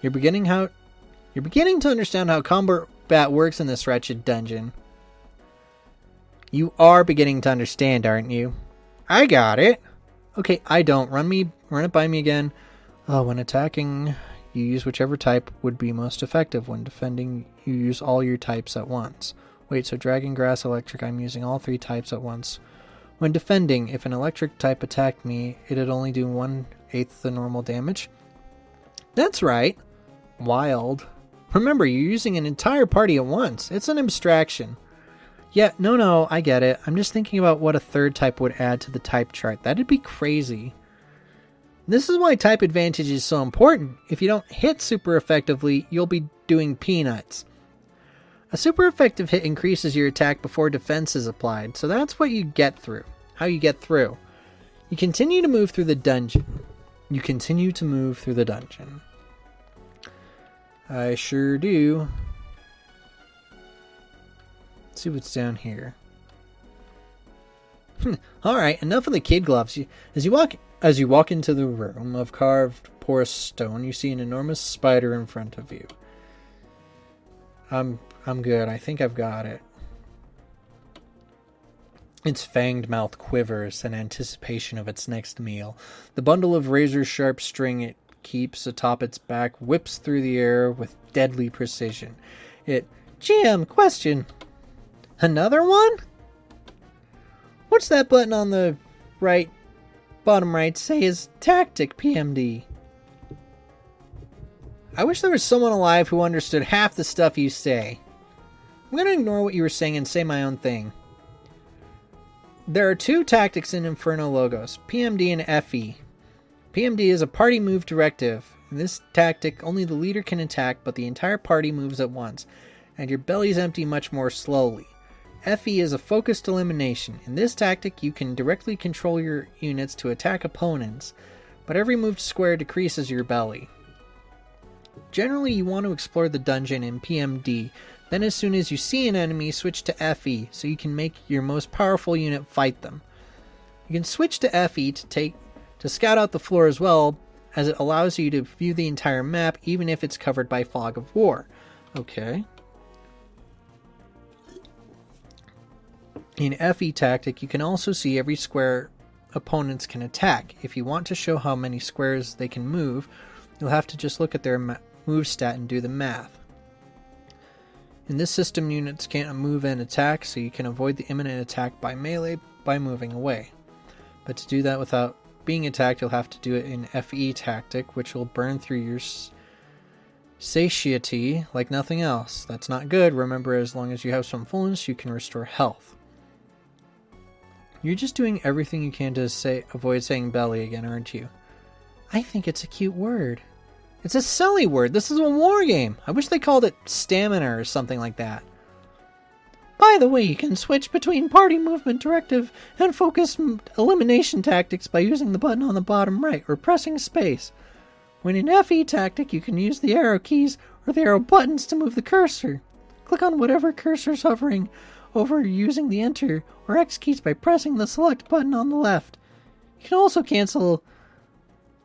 You're beginning to understand how combat works in this wretched dungeon. You are beginning to understand, aren't you? I got it. Okay, I don't. Run it by me again. When attacking, you use whichever type would be most effective. When defending, you use all your types at once. Wait, so dragon, grass, electric, I'm using all 3 types at once. When defending, if an electric type attacked me, it'd only do 1/8 the normal damage. That's right. Wild. Remember, you're using an entire party at once. It's an abstraction. Yeah, no, I get it. I'm just thinking about what a 3rd type would add to the type chart. That'd be crazy. This is why type advantage is so important. If you don't hit super effectively, you'll be doing peanuts. A super effective hit increases your attack before defense is applied, so that's what you get through. How you get through. You continue to move through the dungeon. I sure do. Let's see what's down here. Alright, enough of the kid gloves. As you walk into the room of carved porous stone, you see an enormous spider in front of you. I'm good. I think I've got it. Its fanged mouth quivers in anticipation of its next meal. The bundle of razor-sharp string it keeps atop its back whips through the air with deadly precision. GM, question. Another one? What's that button on the bottom right say is tactic, PMD? I wish there was someone alive who understood half the stuff you say. I'm going to ignore what you were saying and say my own thing. There are 2 tactics in Inferno Logos, PMD and FE. PMD is a party move directive. In this tactic, only the leader can attack, but the entire party moves at once, and your bellies empty much more slowly. FE is a focused elimination. In this tactic, you can directly control your units to attack opponents, but every moved square decreases your belly. Generally, you want to explore the dungeon in PMD, then as soon as you see an enemy, switch to FE, so you can make your most powerful unit fight them. You can switch to FE to scout out the floor as well, as it allows you to view the entire map, even if it's covered by fog of war. Okay. In FE tactic, you can also see every square opponents can attack. If you want to show how many squares they can move, you'll have to just look at their move stat and do the math. In this system, units can't move and attack, so you can avoid the imminent attack by melee by moving away. But to do that without being attacked, you'll have to do it in FE tactic, which will burn through your satiety like nothing else. That's not good. Remember, as long as you have some fullness, you can restore health. You're just doing everything you can to avoid saying belly again, aren't you? I think it's a cute word. It's a silly word. This is a war game. I wish they called it stamina or something like that. By the way, you can switch between party movement directive and focus elimination tactics by using the button on the bottom right or pressing space. When in FE tactic, you can use the arrow keys or the arrow buttons to move the cursor. Click on whatever cursor is hovering over using the Enter or X keys by pressing the select button on the left. You can also cancel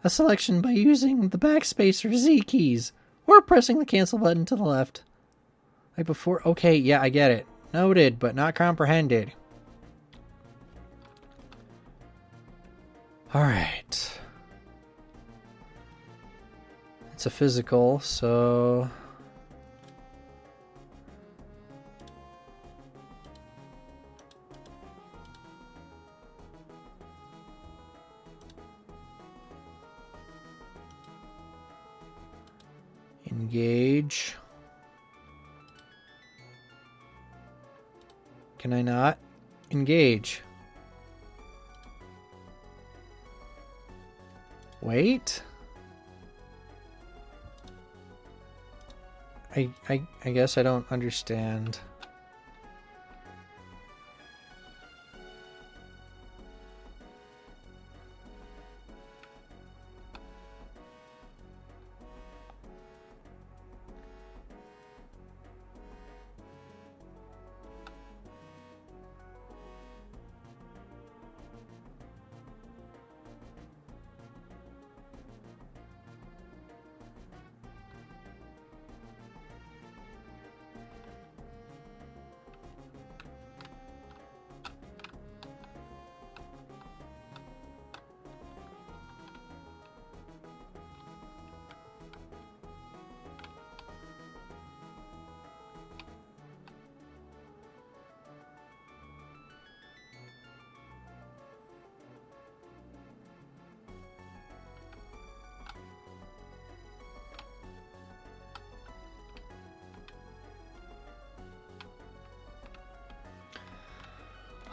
a selection by using the backspace or Z keys or pressing the cancel button to the left. Like before. Okay, yeah, I get it. Noted, but not comprehended. Alright. It's a physical, so... Engage. Can I not? Engage. Wait. I guess I don't understand.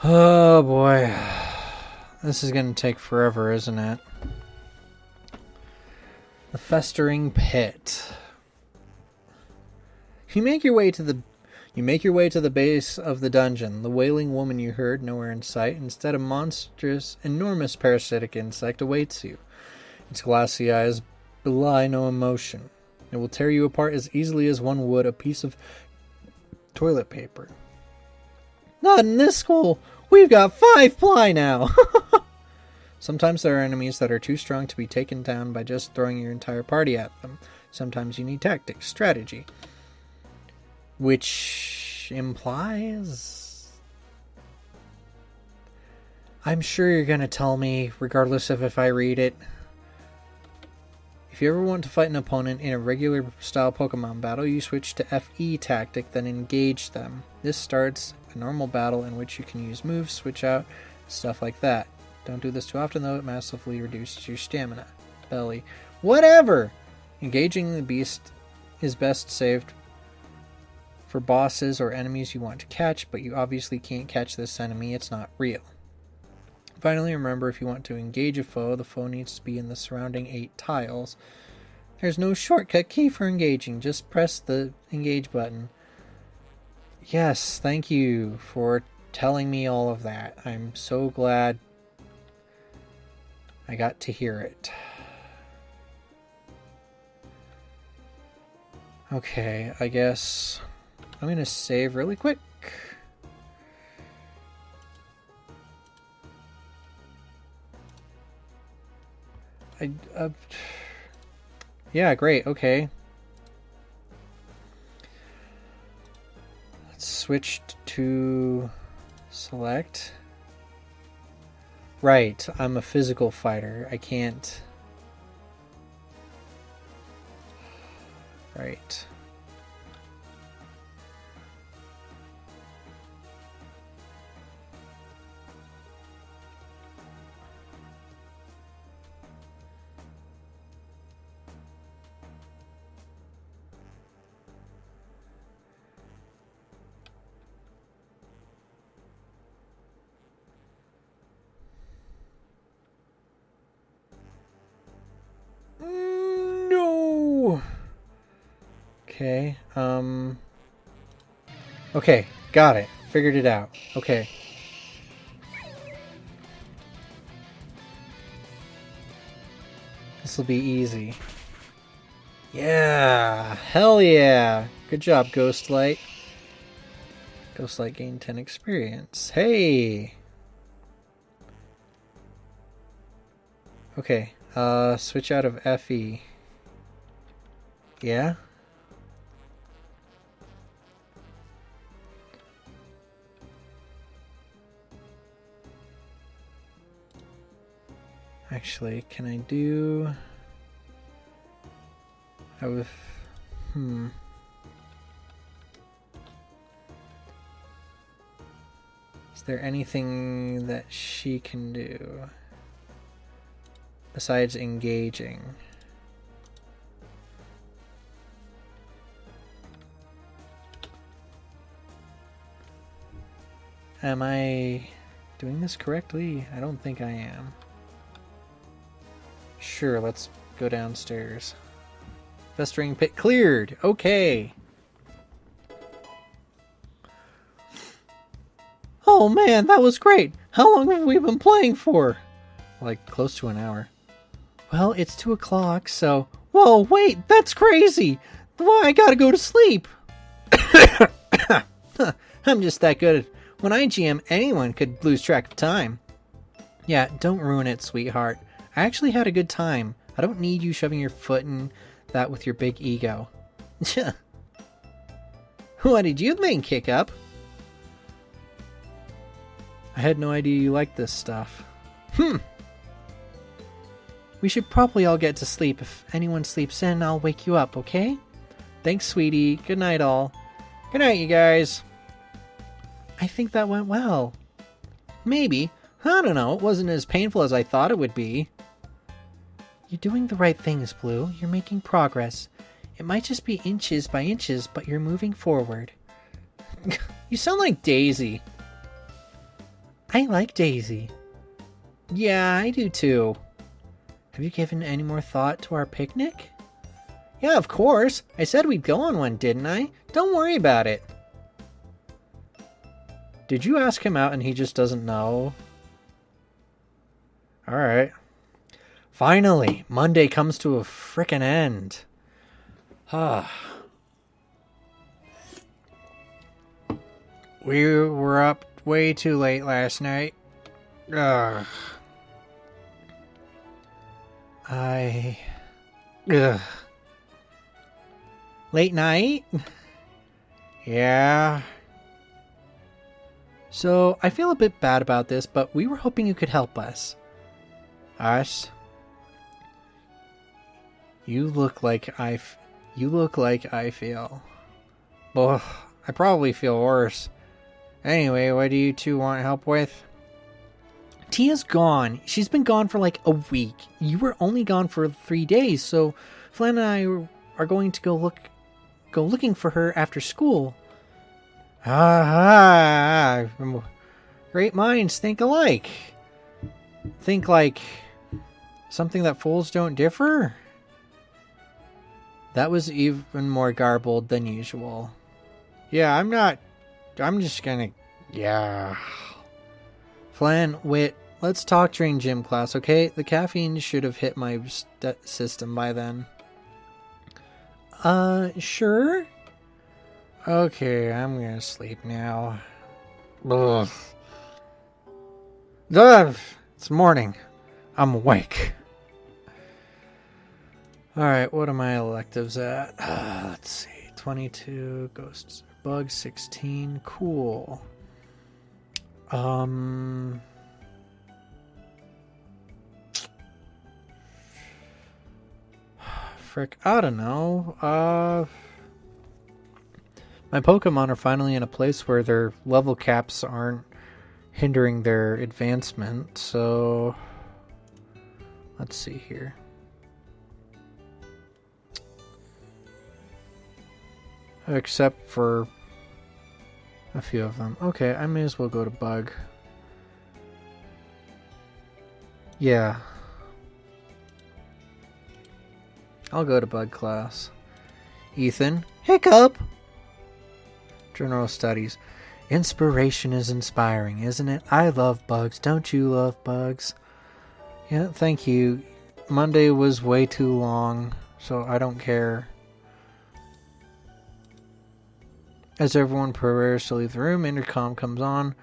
Oh boy. This is going to take forever, isn't it? The Festering Pit. You make your way to the base of the dungeon. The wailing woman you heard nowhere in sight. Instead, a monstrous, enormous parasitic insect awaits you. Its glassy eyes belie no emotion. It will tear you apart as easily as one would a piece of toilet paper. Not in this school! We've got 5 ply now! Sometimes there are enemies that are too strong to be taken down by just throwing your entire party at them. Sometimes you need tactics, strategy. Which implies... I'm sure you're going to tell me, regardless of if I read it. If you ever want to fight an opponent in a regular style Pokemon battle, you switch to FE tactic, then engage them. This starts a normal battle in which you can use moves, switch out, stuff like that. Don't do this too often though, it massively reduces your stamina. Belly. Whatever! Engaging the beast is best saved for bosses or enemies you want to catch, but you obviously can't catch this enemy, it's not real. Finally, remember, if you want to engage a foe, the foe needs to be in the surrounding 8 tiles. There's no shortcut key for engaging, just press the engage button. Yes, thank you for telling me all of that. I'm so glad I got to hear it. Okay, I guess I'm going to save really quick. Yeah, great, okay. Let's switch to select. Right, I'm a physical fighter. I can't... Right. Okay, okay, got it. Figured it out. Okay. This will be easy. Yeah! Hell yeah! Good job, Ghostlight. Ghostlight gained 10 experience. Hey! Okay, switch out of FE. Yeah? Actually, can I do... Is there anything that she can do besides engaging? Am I doing this correctly? I don't think I am. Sure, let's go downstairs. Festering pit cleared! Okay! Oh man, that was great! How long have we been playing for? Like, close to an hour. Well, it's 2 o'clock, so... Whoa, wait! That's crazy! Why, I gotta go to sleep! I'm just that good. When I GM, anyone could lose track of time. Yeah, don't ruin it, sweetheart. I actually had a good time. I don't need you shoving your foot in that with your big ego. What did you think, Kick Up? I had no idea you liked this stuff. We should probably all get to sleep. If anyone sleeps in, I'll wake you up, okay? Thanks, sweetie. Good night, all. Good night, you guys. I think that went well. Maybe. I don't know. It wasn't as painful as I thought it would be. You're doing the right things, Blue. You're making progress. It might just be inches by inches, but you're moving forward. You sound like Daisy. I like Daisy. Yeah, I do too. Have you given any more thought to our picnic? Yeah, of course. I said we'd go on one, didn't I? Don't worry about it. Did you ask him out and he just doesn't know? Alright. Finally, Monday comes to a frickin' end. We were up way too late last night. Ugh. Late night? Yeah. So, I feel a bit bad about this, but we were hoping you could help us. Us? You look like I feel. Ugh, I probably feel worse. Anyway, what do you two want help with? Tia's gone. She's been gone for like a week. You were only gone for 3 days, so Flan and I are going to go looking for her after school. Great minds think alike. Think like something that fools don't differ? That was even more garbled than usual. Yeah, I'm just gonna... Yeah. Flan, Wit, let's talk during gym class, okay? The caffeine should have hit my system by then. Sure? Okay, I'm gonna sleep now. Ugh. Ugh. It's morning. I'm awake. Alright, what are my electives at? Let's see. 22, ghosts, bugs, 16. Cool. Frick, I don't know. My Pokemon are finally in a place where their level caps aren't hindering their advancement, so let's see here. Except for a few of them. Okay, I may as well go to Bug. Yeah. I'll go to Bug class. Ethan. Hiccup! General Studies. Inspiration is inspiring, isn't it? I love bugs. Don't you love bugs? Yeah, thank you. Monday was way too long, so I don't care. As everyone prepares to leave the room, intercom comes on.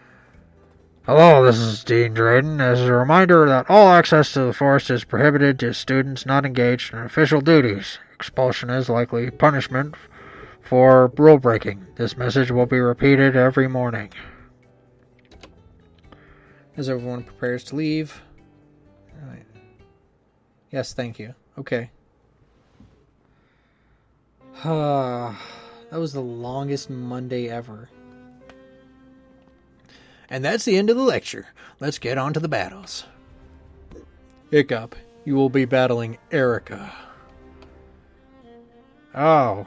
Hello, this is Dean Drayden. As a reminder that all access to the forest is prohibited to students not engaged in official duties. Expulsion is likely punishment for rule breaking. This message will be repeated every morning. As everyone prepares to leave. Right. Yes, thank you. Okay. That was the longest Monday ever. And that's the end of the lecture. Let's get on to the battles. Hiccup, you will be battling Erika. Oh,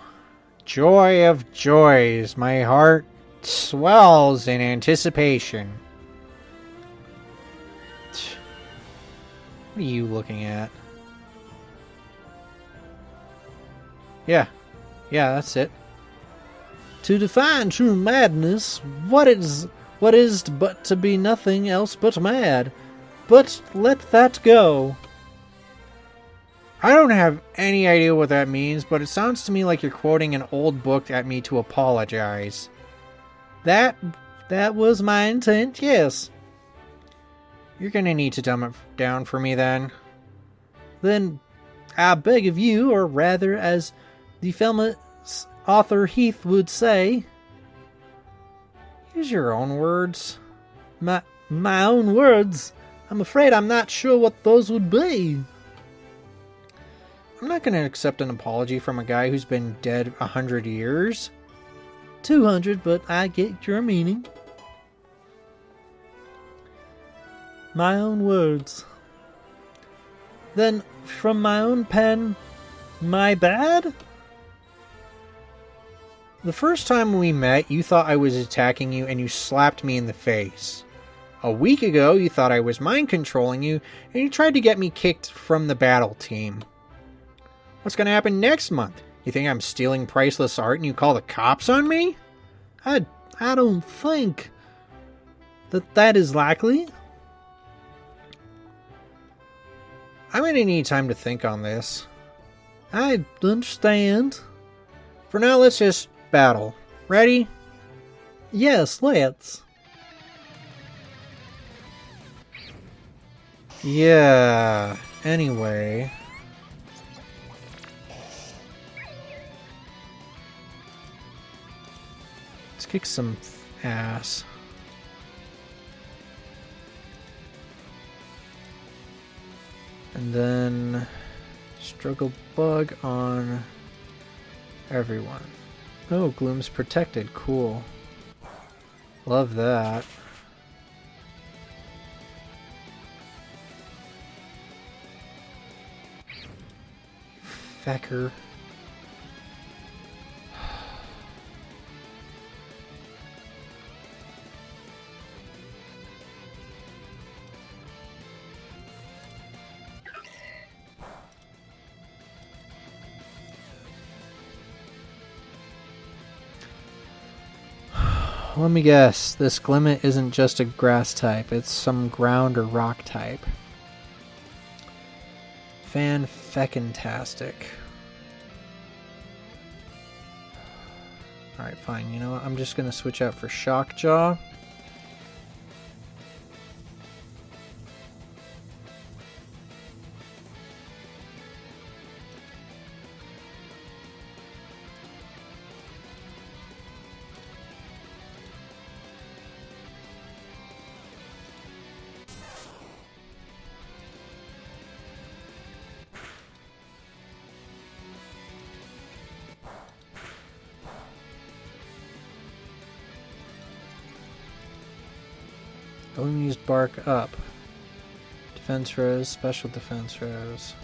joy of joys. My heart swells in anticipation. What are you looking at? Yeah, that's it. To define true madness, what is but to be nothing else but mad? But let that go. I don't have any idea what that means, but it sounds to me like you're quoting an old book at me to apologize. That was my intent, yes. You're gonna need to dumb it down for me then. Then, I beg of you, or rather, as the famous author Heath would say, use your own words. My own words? I'm afraid I'm not sure what those would be. I'm not going to accept an apology from a guy who's been dead 100 years. 200, but I get your meaning. My own words. Then, from my own pen, my bad? The first time we met, you thought I was attacking you and you slapped me in the face. A week ago, you thought I was mind controlling you and you tried to get me kicked from the battle team. What's going to happen next month? You think I'm stealing priceless art and you call the cops on me? I don't think that is likely. I'm going to need time to think on this. I understand. For now, let's just battle. Ready? Yes, let's. Yeah, anyway. Let's kick some ass. And then struggle bug on everyone. Oh, Gloom's protected. Cool. Love that. Fecker. Let me guess, this Glimmet isn't just a grass type, it's some ground or rock type. Fan-feckin-tastic. Alright, fine, you know what, I'm just gonna switch out for Shockjaw. Only use bark up. Defense rose, special defense rose.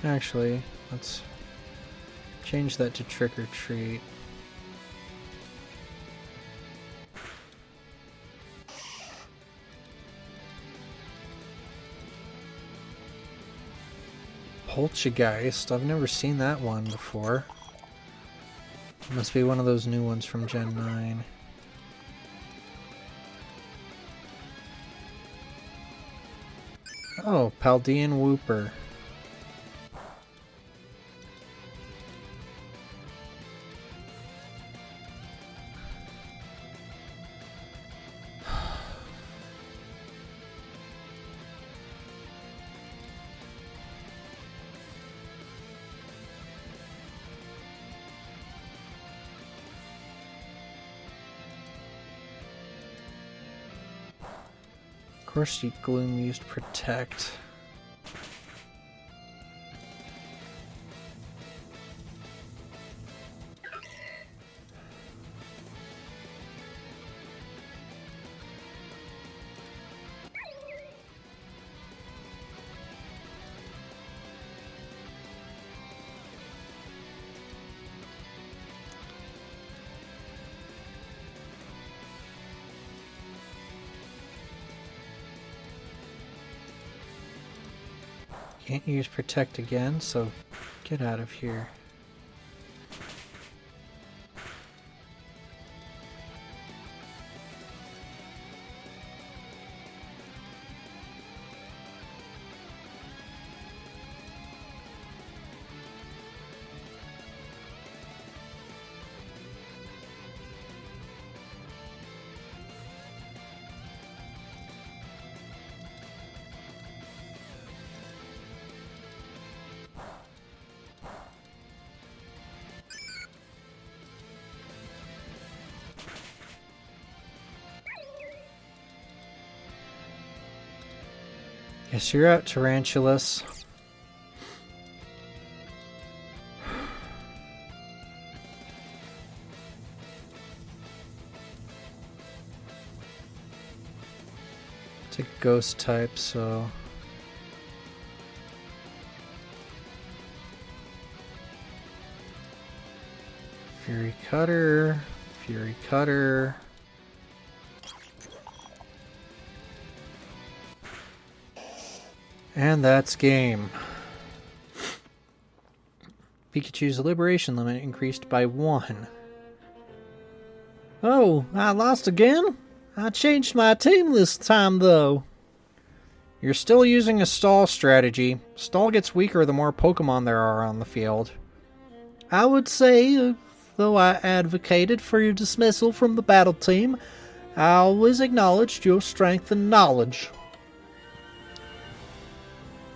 Actually, let's change that to trick or treat. Poltergeist. I've never seen that one before. Must be one of those new ones from Gen 9. Oh, Paldean Whooper. Of course, Gloom used Protect. Can't use Protect again, so get out of here. Guess you're out, Tarantulas. It's a ghost type, so... Fury Cutter, Fury Cutter... And that's game. Pikachu's liberation limit increased by 1. Oh, I lost again? I changed my team this time, though. You're still using a stall strategy. Stall gets weaker the more Pokemon there are on the field. I would say, though I advocated for your dismissal from the battle team, I always acknowledged your strength and knowledge.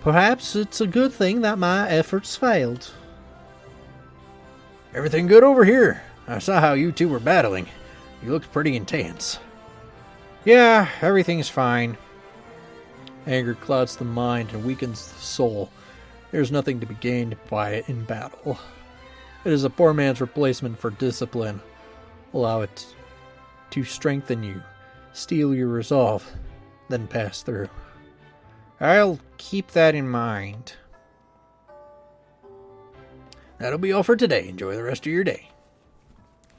Perhaps it's a good thing that my efforts failed. Everything good over here? I saw how you two were battling. You looked pretty intense. Yeah, everything's fine. Anger clouds the mind and weakens the soul. There's nothing to be gained by it in battle. It is a poor man's replacement for discipline. Allow it to strengthen you, steel your resolve, then pass through. I'll keep that in mind. That'll be all for today. Enjoy the rest of your day.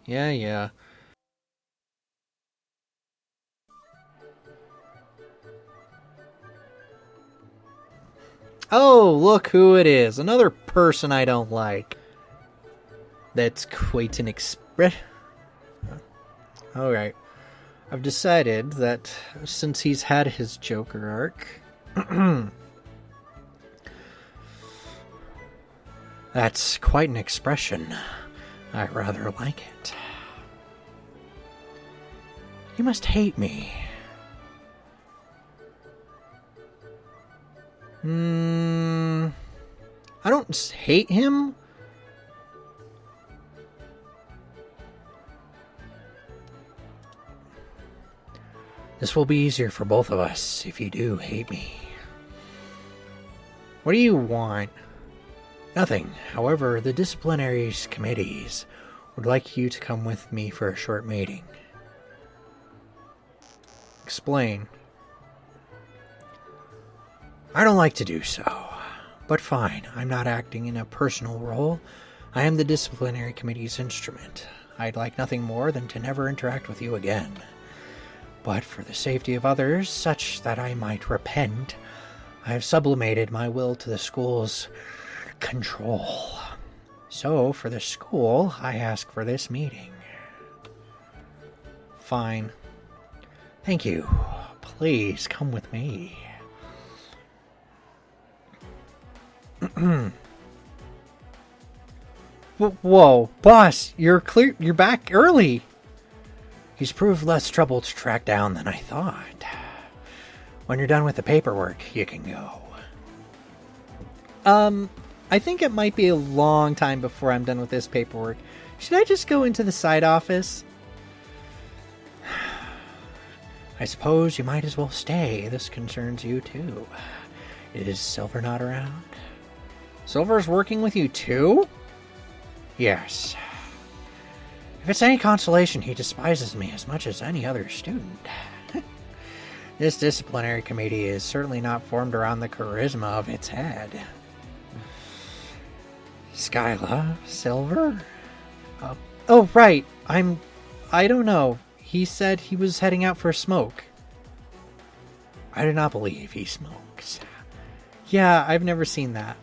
Yeah. Oh, look who it is. Another person I don't like. That's quite an express. Alright. I've decided that since he's had his Joker arc... That's quite an expression. I rather like it. You must hate me. I don't hate him. This will be easier for both of us if you do hate me. What do you want? Nothing. However, the disciplinary committees would like you to come with me for a short meeting. Explain. I don't like to do so, But fine, I'm not acting in a personal role. I am the disciplinary committee's instrument. I'd like nothing more than to never interact with you again. But for the safety of others, such that I might repent, I have sublimated my will to the school's control. So, for the school, I ask for this meeting. Fine. Thank you. Please come with me. Whoa, boss, you're back early. He's proved less trouble to track down than I thought. When you're done with the paperwork, you can go. I think it might be a long time before I'm done with this paperwork. Should I just go into the side office? I suppose you might as well stay. This concerns you too. Is Silver not around? Silver's working with you too? Yes. If it's any consolation, he despises me as much as any other student. This disciplinary committee is certainly not formed around the charisma of its head. Skyla? Silver? Oh, right. I don't know. He said he was heading out for a smoke. I do not believe he smokes. Yeah, I've never seen that.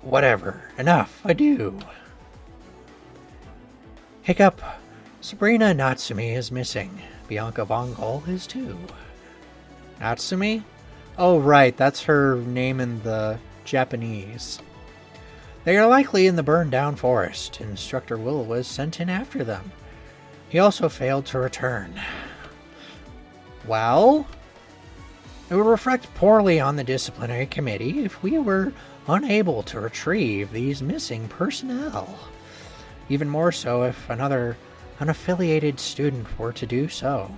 Whatever. Enough. Adieu. Hiccup. Sabrina Natsumi is missing. Bianca Vongol is too. Natsumi? Oh, right. That's her name in the Japanese. They are likely in the burned-down forest. Instructor Will was sent in after them. He also failed to return. Well, it would reflect poorly on the disciplinary committee if we were unable to retrieve these missing personnel. Even more so if another unaffiliated student were to do so.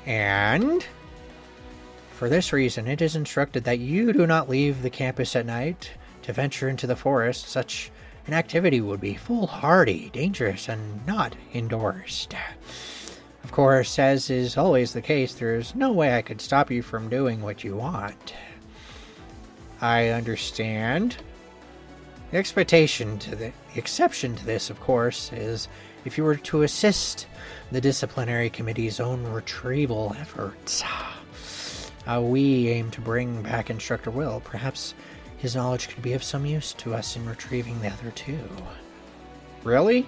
And for this reason, it is instructed that you do not leave the campus at night to venture into the forest. Such an activity would be foolhardy, dangerous, and not endorsed. Of course, as is always the case, there is no way I could stop you from doing what you want. I understand. The exception to this, of course, is if you were to assist the disciplinary committee's own retrieval efforts. We aim to bring back Instructor Will. Perhaps his knowledge could be of some use to us in retrieving the other two. Really?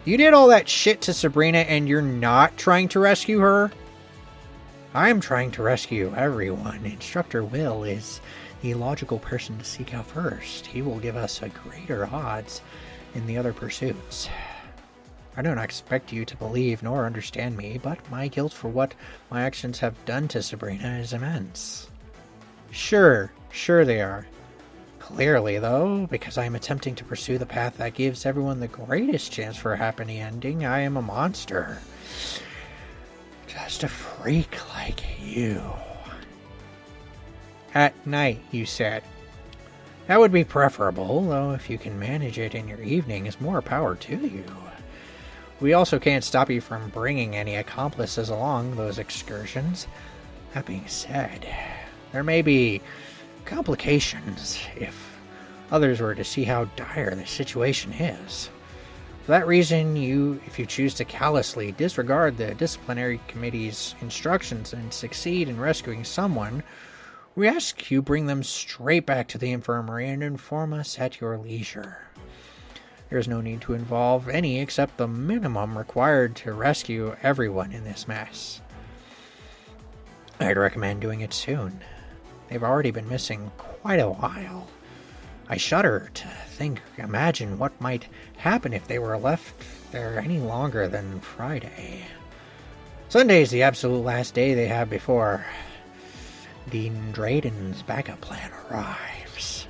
You did all that shit to Sabrina and you're not trying to rescue her? I'm trying to rescue everyone. Instructor Will is the logical person to seek out first. He will give us a greater odds in the other pursuits. I don't expect you to believe nor understand me, but my guilt for what my actions have done to Sabrina is immense. Sure they are. Clearly, though, because I am attempting to pursue the path that gives everyone the greatest chance for a happy ending, I am a monster. Just a freak like you. At night, you said. That would be preferable, though if you can manage it in your evenings, more power to you. We also can't stop you from bringing any accomplices along those excursions. That being said, there may be complications if others were to see how dire the situation is. For that reason, if you choose to callously disregard the disciplinary committee's instructions and succeed in rescuing someone, we ask you bring them straight back to the infirmary and inform us at your leisure. There is no need to involve any except the minimum required to rescue everyone in this mess. I'd recommend doing it soon. They've already been missing quite a while. I shudder to imagine what might happen if they were left there any longer than Friday. Sunday is the absolute last day they have before Dean Drayden's backup plan arrives.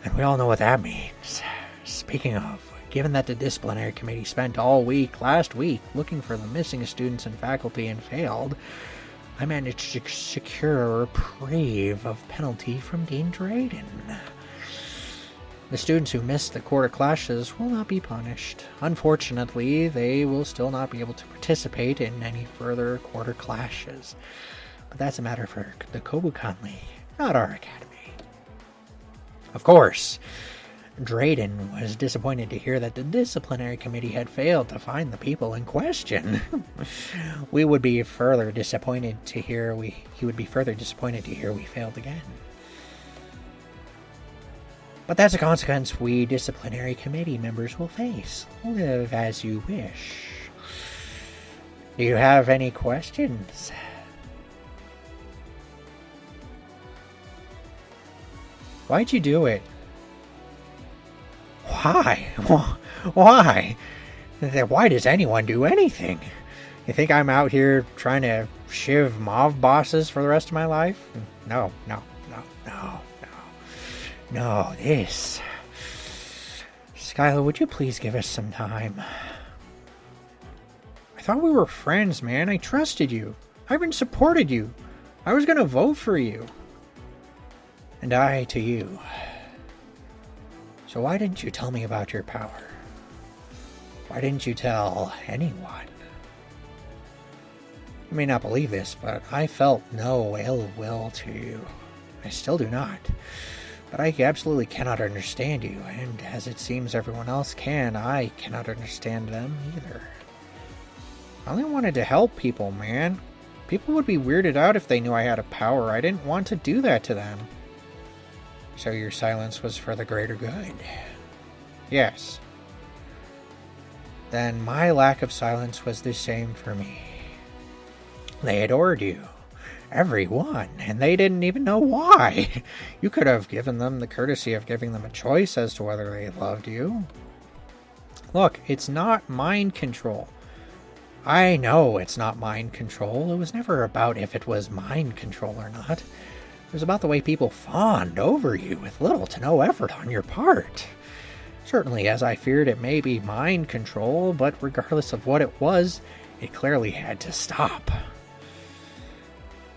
And we all know what that means. Speaking of, given that the disciplinary committee spent all week last week looking for the missing students and faculty and failed, I managed to secure a reprieve of penalty from Dean Drayden. The students who missed the quarter classes will not be punished. Unfortunately, they will still not be able to participate in any further quarter clashes. But that's a matter for the Kobukan League, not our academy. Of course, Drayden was disappointed to hear that the disciplinary committee had failed to find the people in question. He would be further disappointed to hear we failed again. But that's a consequence we disciplinary committee members will face. Live as you wish. Do you have any questions? Why'd you do it? Why? Why? Why does anyone do anything? You think I'm out here trying to shiv mob bosses for the rest of my life? No, this. Skylar, would you please give us some time? I thought we were friends, man. I trusted you. I even supported you. I was gonna vote for you. And I to you. So why didn't you tell me about your power? Why didn't you tell anyone? You may not believe this, but I felt no ill will to you. I still do not. But I absolutely cannot understand you, and as it seems everyone else can, I cannot understand them either. I only wanted to help people, man. People would be weirded out if they knew I had a power. I didn't want to do that to them. So your silence was for the greater good? Yes. Then my lack of silence was the same for me. They adored you. Everyone. And they didn't even know why. You could have given them the courtesy of giving them a choice as to whether they loved you. Look, it's not mind control. I know it's not mind control. It was never about if it was mind control or not. It was about the way people fawned over you with little to no effort on your part. Certainly, as I feared, it may be mind control, but regardless of what it was, it clearly had to stop.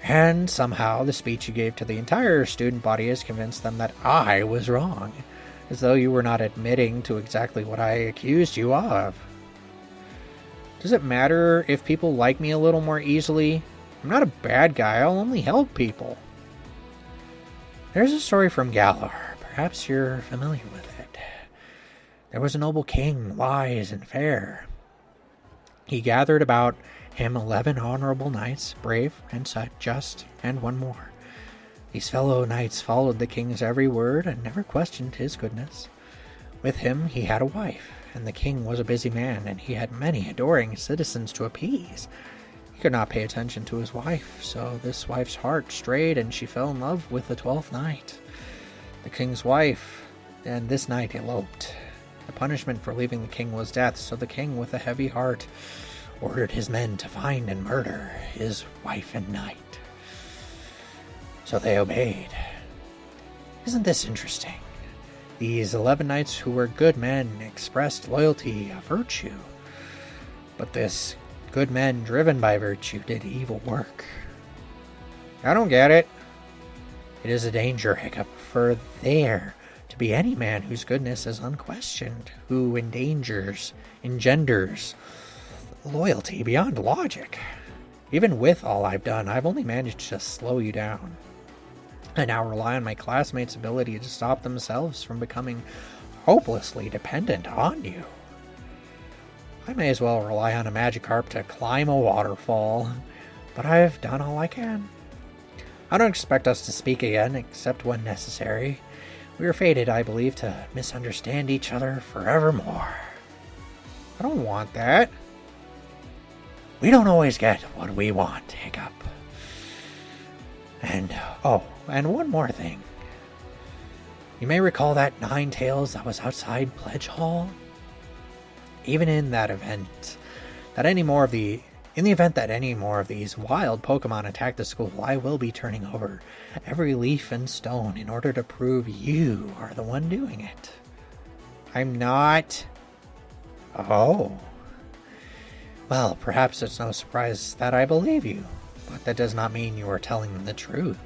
And somehow the speech you gave to the entire student body has convinced them that I was wrong, as though you were not admitting to exactly what I accused you of. Does it matter if people like me a little more easily? I'm not a bad guy, I'll only help people. There's a story from Galar. Perhaps you're familiar with it. There was a noble king, wise and fair. He gathered about him 11 honorable knights, brave and just, and one more. These fellow knights followed the king's every word and never questioned his goodness. With him he had a wife, and the king was a busy man, and he had many adoring citizens to appease. He could not pay attention to his wife, so this wife's heart strayed, and she fell in love with the 12th knight. The king's wife and this knight eloped. The punishment for leaving the king was death, so the king, with a heavy heart, ordered his men to find and murder his wife and knight. So they obeyed. Isn't this interesting? These 11 knights who were good men expressed loyalty, a virtue. But this good men driven by virtue did evil work. I don't get it. It is a danger, Hiccup, for there to be any man whose goodness is unquestioned, who engenders loyalty beyond logic. Even with all I've done, I've only managed to slow you down. I now rely on my classmates' ability to stop themselves from becoming hopelessly dependent on you. I may as well rely on a Magikarp to climb a waterfall, but I've done all I can. I don't expect us to speak again, except when necessary. We are fated, I believe, to misunderstand each other forevermore. I don't want that. We don't always get what we want, Hiccup. And one more thing. You may recall that Ninetales that was outside Pledge Hall? Even in that event, in the event that any more of these wild Pokemon attack the school, I will be turning over every leaf and stone in order to prove you are the one doing it. I'm not. Oh. Well, perhaps it's no surprise that I believe you, but that does not mean you are telling the truth.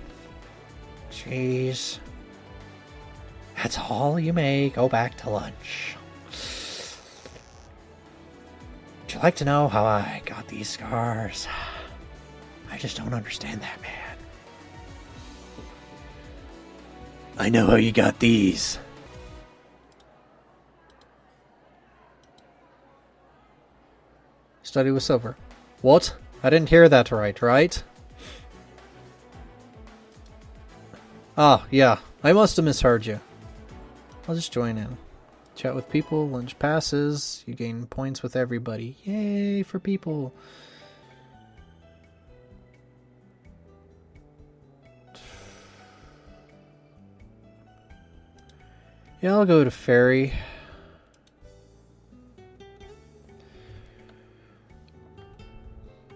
Jeez. That's all. You may go back to lunch. Would you like to know how I got these scars? I just don't understand that, man. I know how you got these. Study with silver. What? I didn't hear that right? Ah, yeah. I must have misheard you. I'll just join in. Chat with people, lunch passes, you gain points with everybody. Yay for people. Yeah, I'll go to ferry.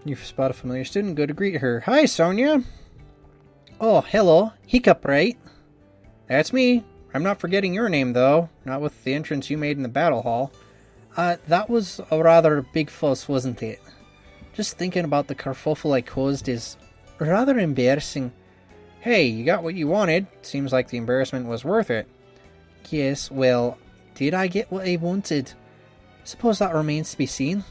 You spot a familiar student, go to greet her. Hi, Sonia. Oh, hello. Hiccup, right? That's me. I'm not forgetting your name, though. Not with the entrance you made in the battle hall. That was a rather big fuss, wasn't it? Just thinking about the kerfuffle I caused is rather embarrassing. Hey, you got what you wanted. Seems like the embarrassment was worth it. Yes, well, did I get what I wanted? Suppose that remains to be seen.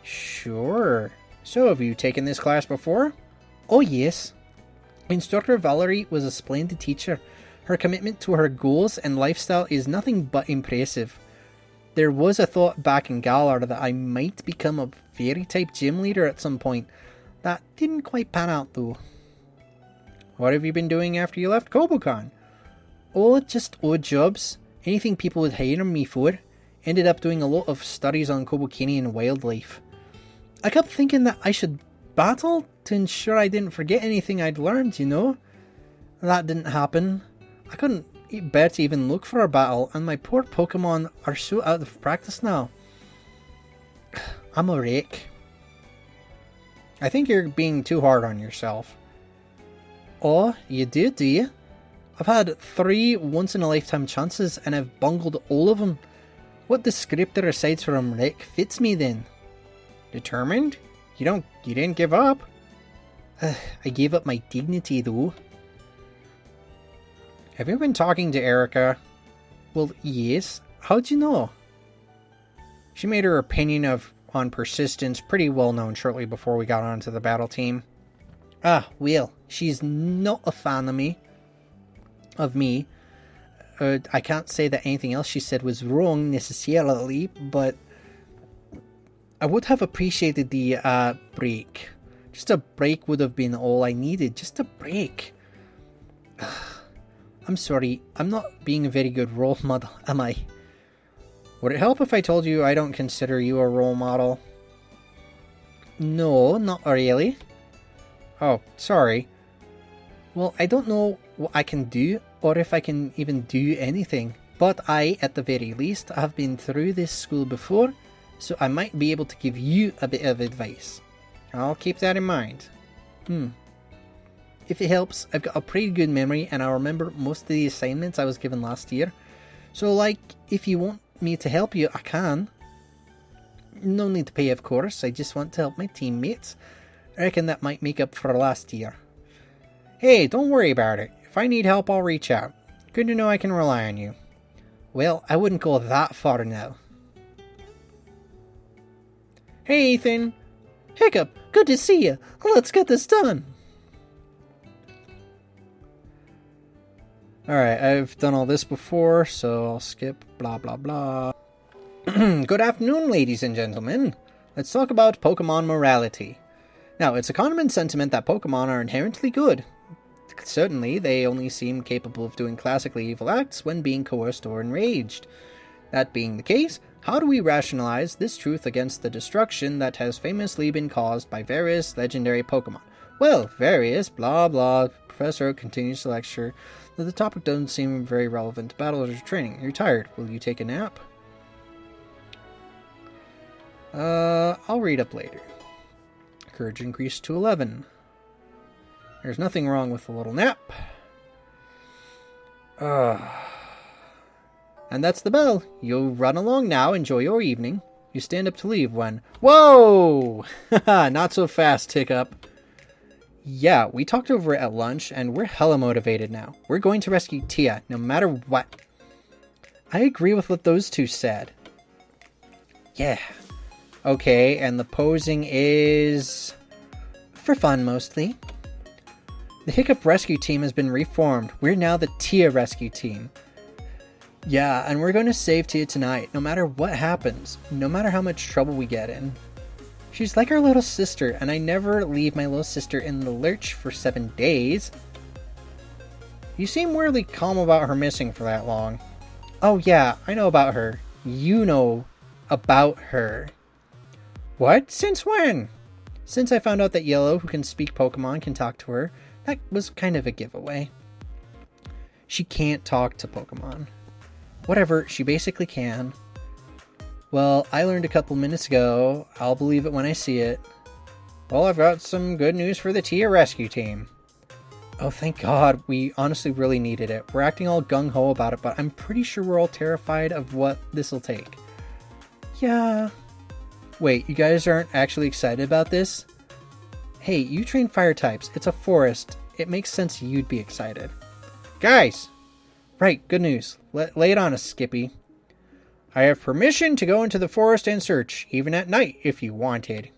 Sure. So, have you taken this class before? Oh, yes. Instructor Valerie was a splendid teacher. Her commitment to her goals and lifestyle is nothing but impressive. There was a thought back in Galar that I might become a fairy-type gym leader at some point. That didn't quite pan out, though. What have you been doing after you left Kobukon? Oh, just odd jobs. Anything people would hire me for. Ended up doing a lot of studies on Kobukinian wildlife. I kept thinking that I should battle to ensure I didn't forget anything I'd learned, you know? That didn't happen. I couldn't bear to even look for a battle, and my poor Pokemon are so out of practice now. I'm a wreck. I think you're being too hard on yourself. Oh, you do you? I've had 3 once-in-a-lifetime chances, and I've bungled all of them. What descriptor aside from wreck fits me then? Determined? You didn't give up? I gave up my dignity, though. Have you been talking to Erika? Well, yes. How'd you know? She made her opinion on persistence pretty well known shortly before we got onto the battle team. Ah, well, she's not a fan of me. I can't say that anything else she said was wrong necessarily, but I would have appreciated the break. Just a break would have been all I needed. Just a break. I'm sorry, I'm not being a very good role model, am I? Would it help if I told you I don't consider you a role model? No, not really. Oh, sorry. Well, I don't know what I can do, or if I can even do anything. But I, at the very least, have been through this school before, so I might be able to give you a bit of advice. I'll keep that in mind. If it helps, I've got a pretty good memory and I remember most of the assignments I was given last year. So, like, if you want me to help you, I can. No need to pay, of course. I just want to help my teammates. I reckon that might make up for last year. Hey, don't worry about it. If I need help, I'll reach out. Good to know I can rely on you. Well, I wouldn't go that far now. Hey, Ethan. Hiccup, good to see you. Let's get this done. Alright, I've done all this before, so I'll skip blah blah blah. Good afternoon, ladies and gentlemen. Let's talk about Pokemon morality. Now, it's a common sentiment that Pokemon are inherently good. Certainly, they only seem capable of doing classically evil acts when being coerced or enraged. That being the case, how do we rationalize this truth against the destruction that has famously been caused by various legendary Pokemon? Well, various blah blah. Professor continues to lecture that the topic doesn't seem very relevant to battle or training. You're tired. Will you take a nap? I'll read up later. Courage increased to 11. There's nothing wrong with a little nap. And that's the bell. You run along now. Enjoy your evening. You stand up to leave when... Whoa! Not so fast, Hiccup. Yeah, we talked over it at lunch, and we're hella motivated now. We're going to rescue Tia, no matter what. I agree with what those two said. Yeah. Okay, and the posing is... For fun, mostly. The Hiccup Rescue Team has been reformed. We're now the Tia Rescue Team. Yeah, and we're going to save Tia tonight, no matter what happens. No matter how much trouble we get in. She's like our little sister, and I never leave my little sister in the lurch for 7 days. You seem weirdly calm about her missing for that long. Oh yeah, I know about her. You know about her. What? Since when? Since I found out that Yellow, who can speak Pokemon, can talk to her. That was kind of a giveaway. She can't talk to Pokemon. Whatever, she basically can. Well, I learned a couple minutes ago. I'll believe it when I see it. Well, I've got some good news for the Tia Rescue Team. Oh, thank God. We honestly really needed it. We're acting all gung-ho about it, but I'm pretty sure we're all terrified of what this'll take. Yeah. Wait, you guys aren't actually excited about this? Hey, you train fire types. It's a forest. It makes sense you'd be excited. Guys! Right, good news. Lay it on us, Skippy. I have permission to go into the forest and search, even at night, if you wanted.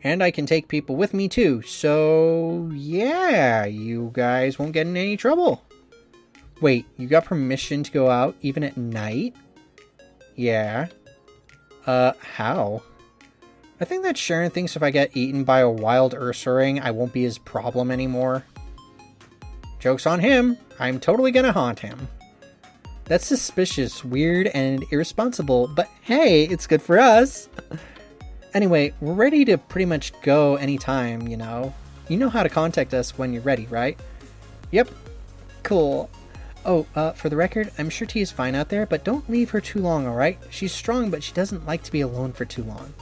And I can take people with me, too. So, yeah, you guys won't get in any trouble. Wait, you got permission to go out, even at night? Yeah. How? I think that Cheren thinks if I get eaten by a wild Ursaring, I won't be his problem anymore. Joke's on him. I'm totally gonna haunt him. That's suspicious, weird, and irresponsible, but hey, it's good for us. Anyway, we're ready to pretty much go anytime, you know. You know how to contact us when you're ready, right? Yep. Cool. Oh, for the record, I'm sure Tia's fine out there, but don't leave her too long, alright? She's strong, but she doesn't like to be alone for too long.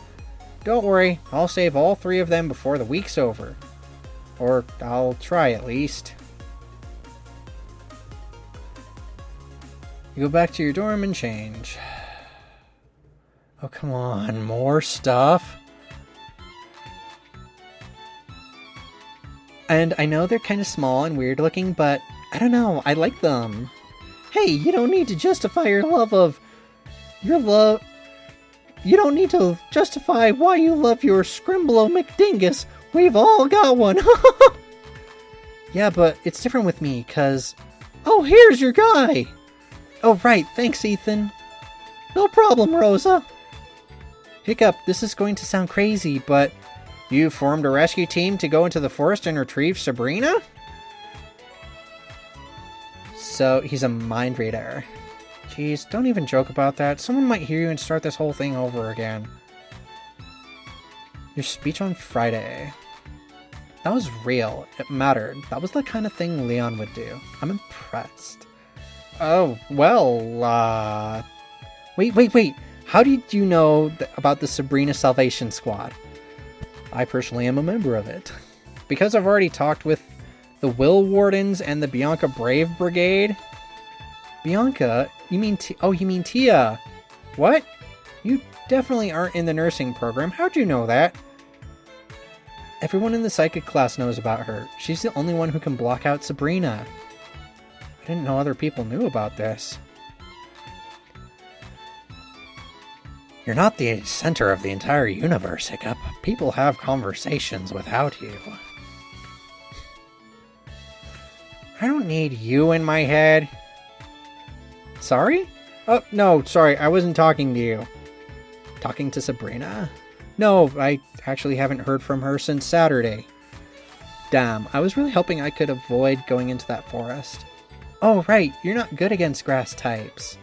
Don't worry, I'll save all 3 of them before the week's over. Or I'll try at least. You go back to your dorm and change. Oh, come on, more stuff? And I know they're kind of small and weird looking, but I don't know, I like them. Hey, you don't need to justify your love. You don't need to justify why you love your Scrimblow McDingus. We've all got one. Yeah, but it's different with me, cause... Oh, here's your guy! Oh, right, thanks, Ethan. No problem, Rosa. Hiccup, this is going to sound crazy, but... You formed a rescue team to go into the forest and retrieve Sabrina? So, he's a mind reader. Jeez, don't even joke about that. Someone might hear you and start this whole thing over again. Your speech on Friday. That was real. It mattered. That was the kind of thing Leon would do. I'm impressed. Oh, well, Wait. How did you know about the Sabrina Salvation Squad? I personally am a member of it. Because I've already talked with the Will Wardens and the Bianca Brave Brigade. Bianca? You mean you mean Tia. What? You definitely aren't in the nursing program. How'd you know that? Everyone in the psychic class knows about her. She's the only one who can block out Sabrina. I didn't know other people knew about this. You're not the center of the entire universe, Hiccup. People have conversations without you. I don't need you in my head. Sorry? Oh, no, sorry, I wasn't talking to you. Talking to Sabrina? No, I actually haven't heard from her since Saturday. Damn, I was really hoping I could avoid going into that forest. Oh, right, you're not good against grass types.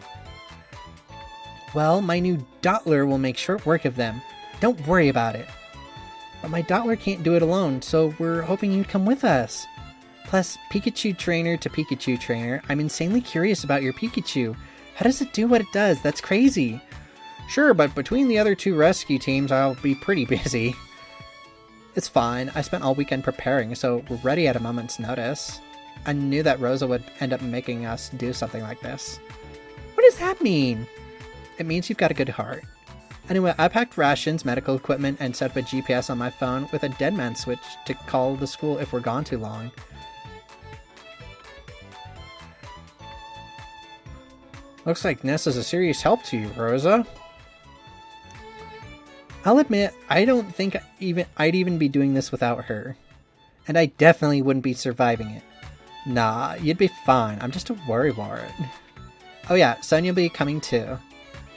Well, my new Dottler will make short work of them. Don't worry about it. But my Dottler can't do it alone, so we're hoping you'd come with us. Plus, Pikachu trainer to Pikachu trainer, I'm insanely curious about your Pikachu. How does it do what it does? That's crazy. Sure, but between the other 2 rescue teams, I'll be pretty busy. It's fine. I spent all weekend preparing, so we're ready at a moment's notice. I knew that Rosa would end up making us do something like this. What does that mean? It means you've got a good heart. Anyway, I packed rations, medical equipment, and set up a GPS on my phone with a deadman switch to call the school if we're gone too long. Looks like Ness is a serious help to you, Rosa. I'll admit, I don't think I'd even be doing this without her. And I definitely wouldn't be surviving it. Nah, you'd be fine. I'm just a worrywart. Oh yeah, Sonya will be coming too.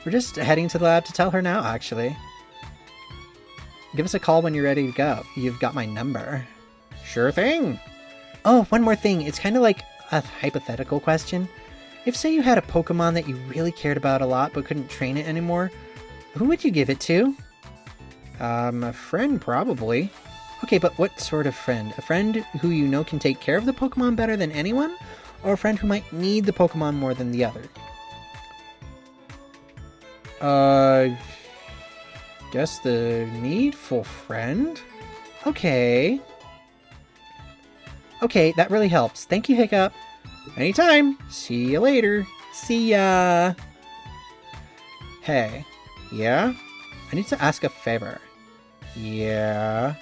We're just heading to the lab to tell her now, actually. Give us a call when you're ready to go. You've got my number. Sure thing. Oh, one more thing. It's kind of like a hypothetical question. If, say, you had a Pokemon that you really cared about a lot but couldn't train it anymore, who would you give it to? A friend, probably. Okay, but what sort of friend? A friend who you know can take care of the Pokemon better than anyone? Or a friend who might need the Pokemon more than the other? Guess the needful friend? Okay. Okay, that really helps. Thank you, Hiccup. Anytime. See you later. See ya. Hey. Yeah? I need to ask a favor. Yeah?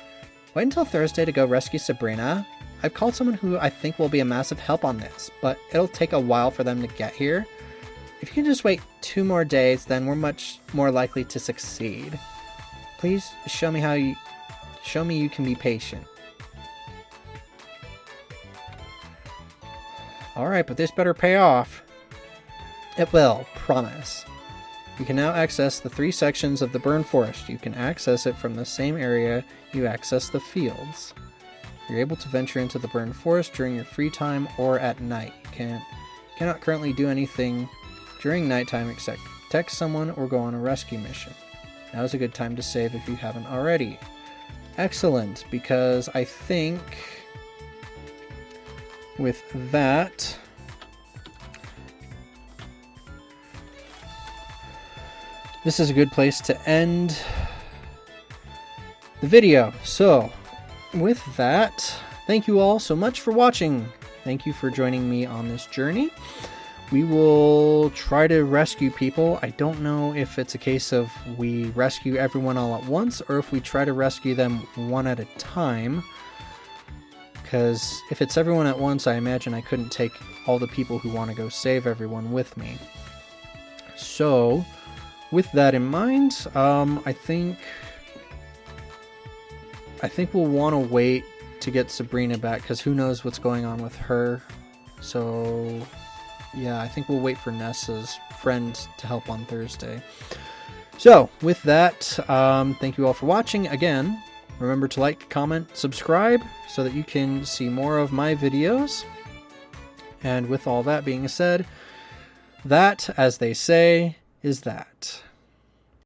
Wait until Thursday to go rescue Sabrina. I've called someone who I think will be a massive help on this, but it'll take a while for them to get here. If you can just wait 2 more days, then we're much more likely to succeed. Please show me you can be patient. Alright, but this better pay off. It will, promise. You can now access the 3 sections of the Burned Forest. You can access it from the same area you access the fields. You're able to venture into the Burned Forest during your free time or at night. You cannot currently do anything during nighttime except text someone or go on a rescue mission. Now is a good time to save if you haven't already. Excellent, because I think with that, this is a good place to end the video. So, with that, thank you all so much for watching. Thank you for joining me on this journey. We will try to rescue people. I don't know if it's a case of we rescue everyone all at once or if we try to rescue them one at a time. Because if it's everyone at once, I imagine I couldn't take all the people who want to go save everyone with me. So, with that in mind, I think we'll want to wait to get Sabrina back, because who knows what's going on with her. So, yeah, I think we'll wait for Nessa's friend to help on Thursday. So, with that, thank you all for watching. Again, remember to like, comment, subscribe, so that you can see more of my videos. And with all that being said, that, as they say, is that.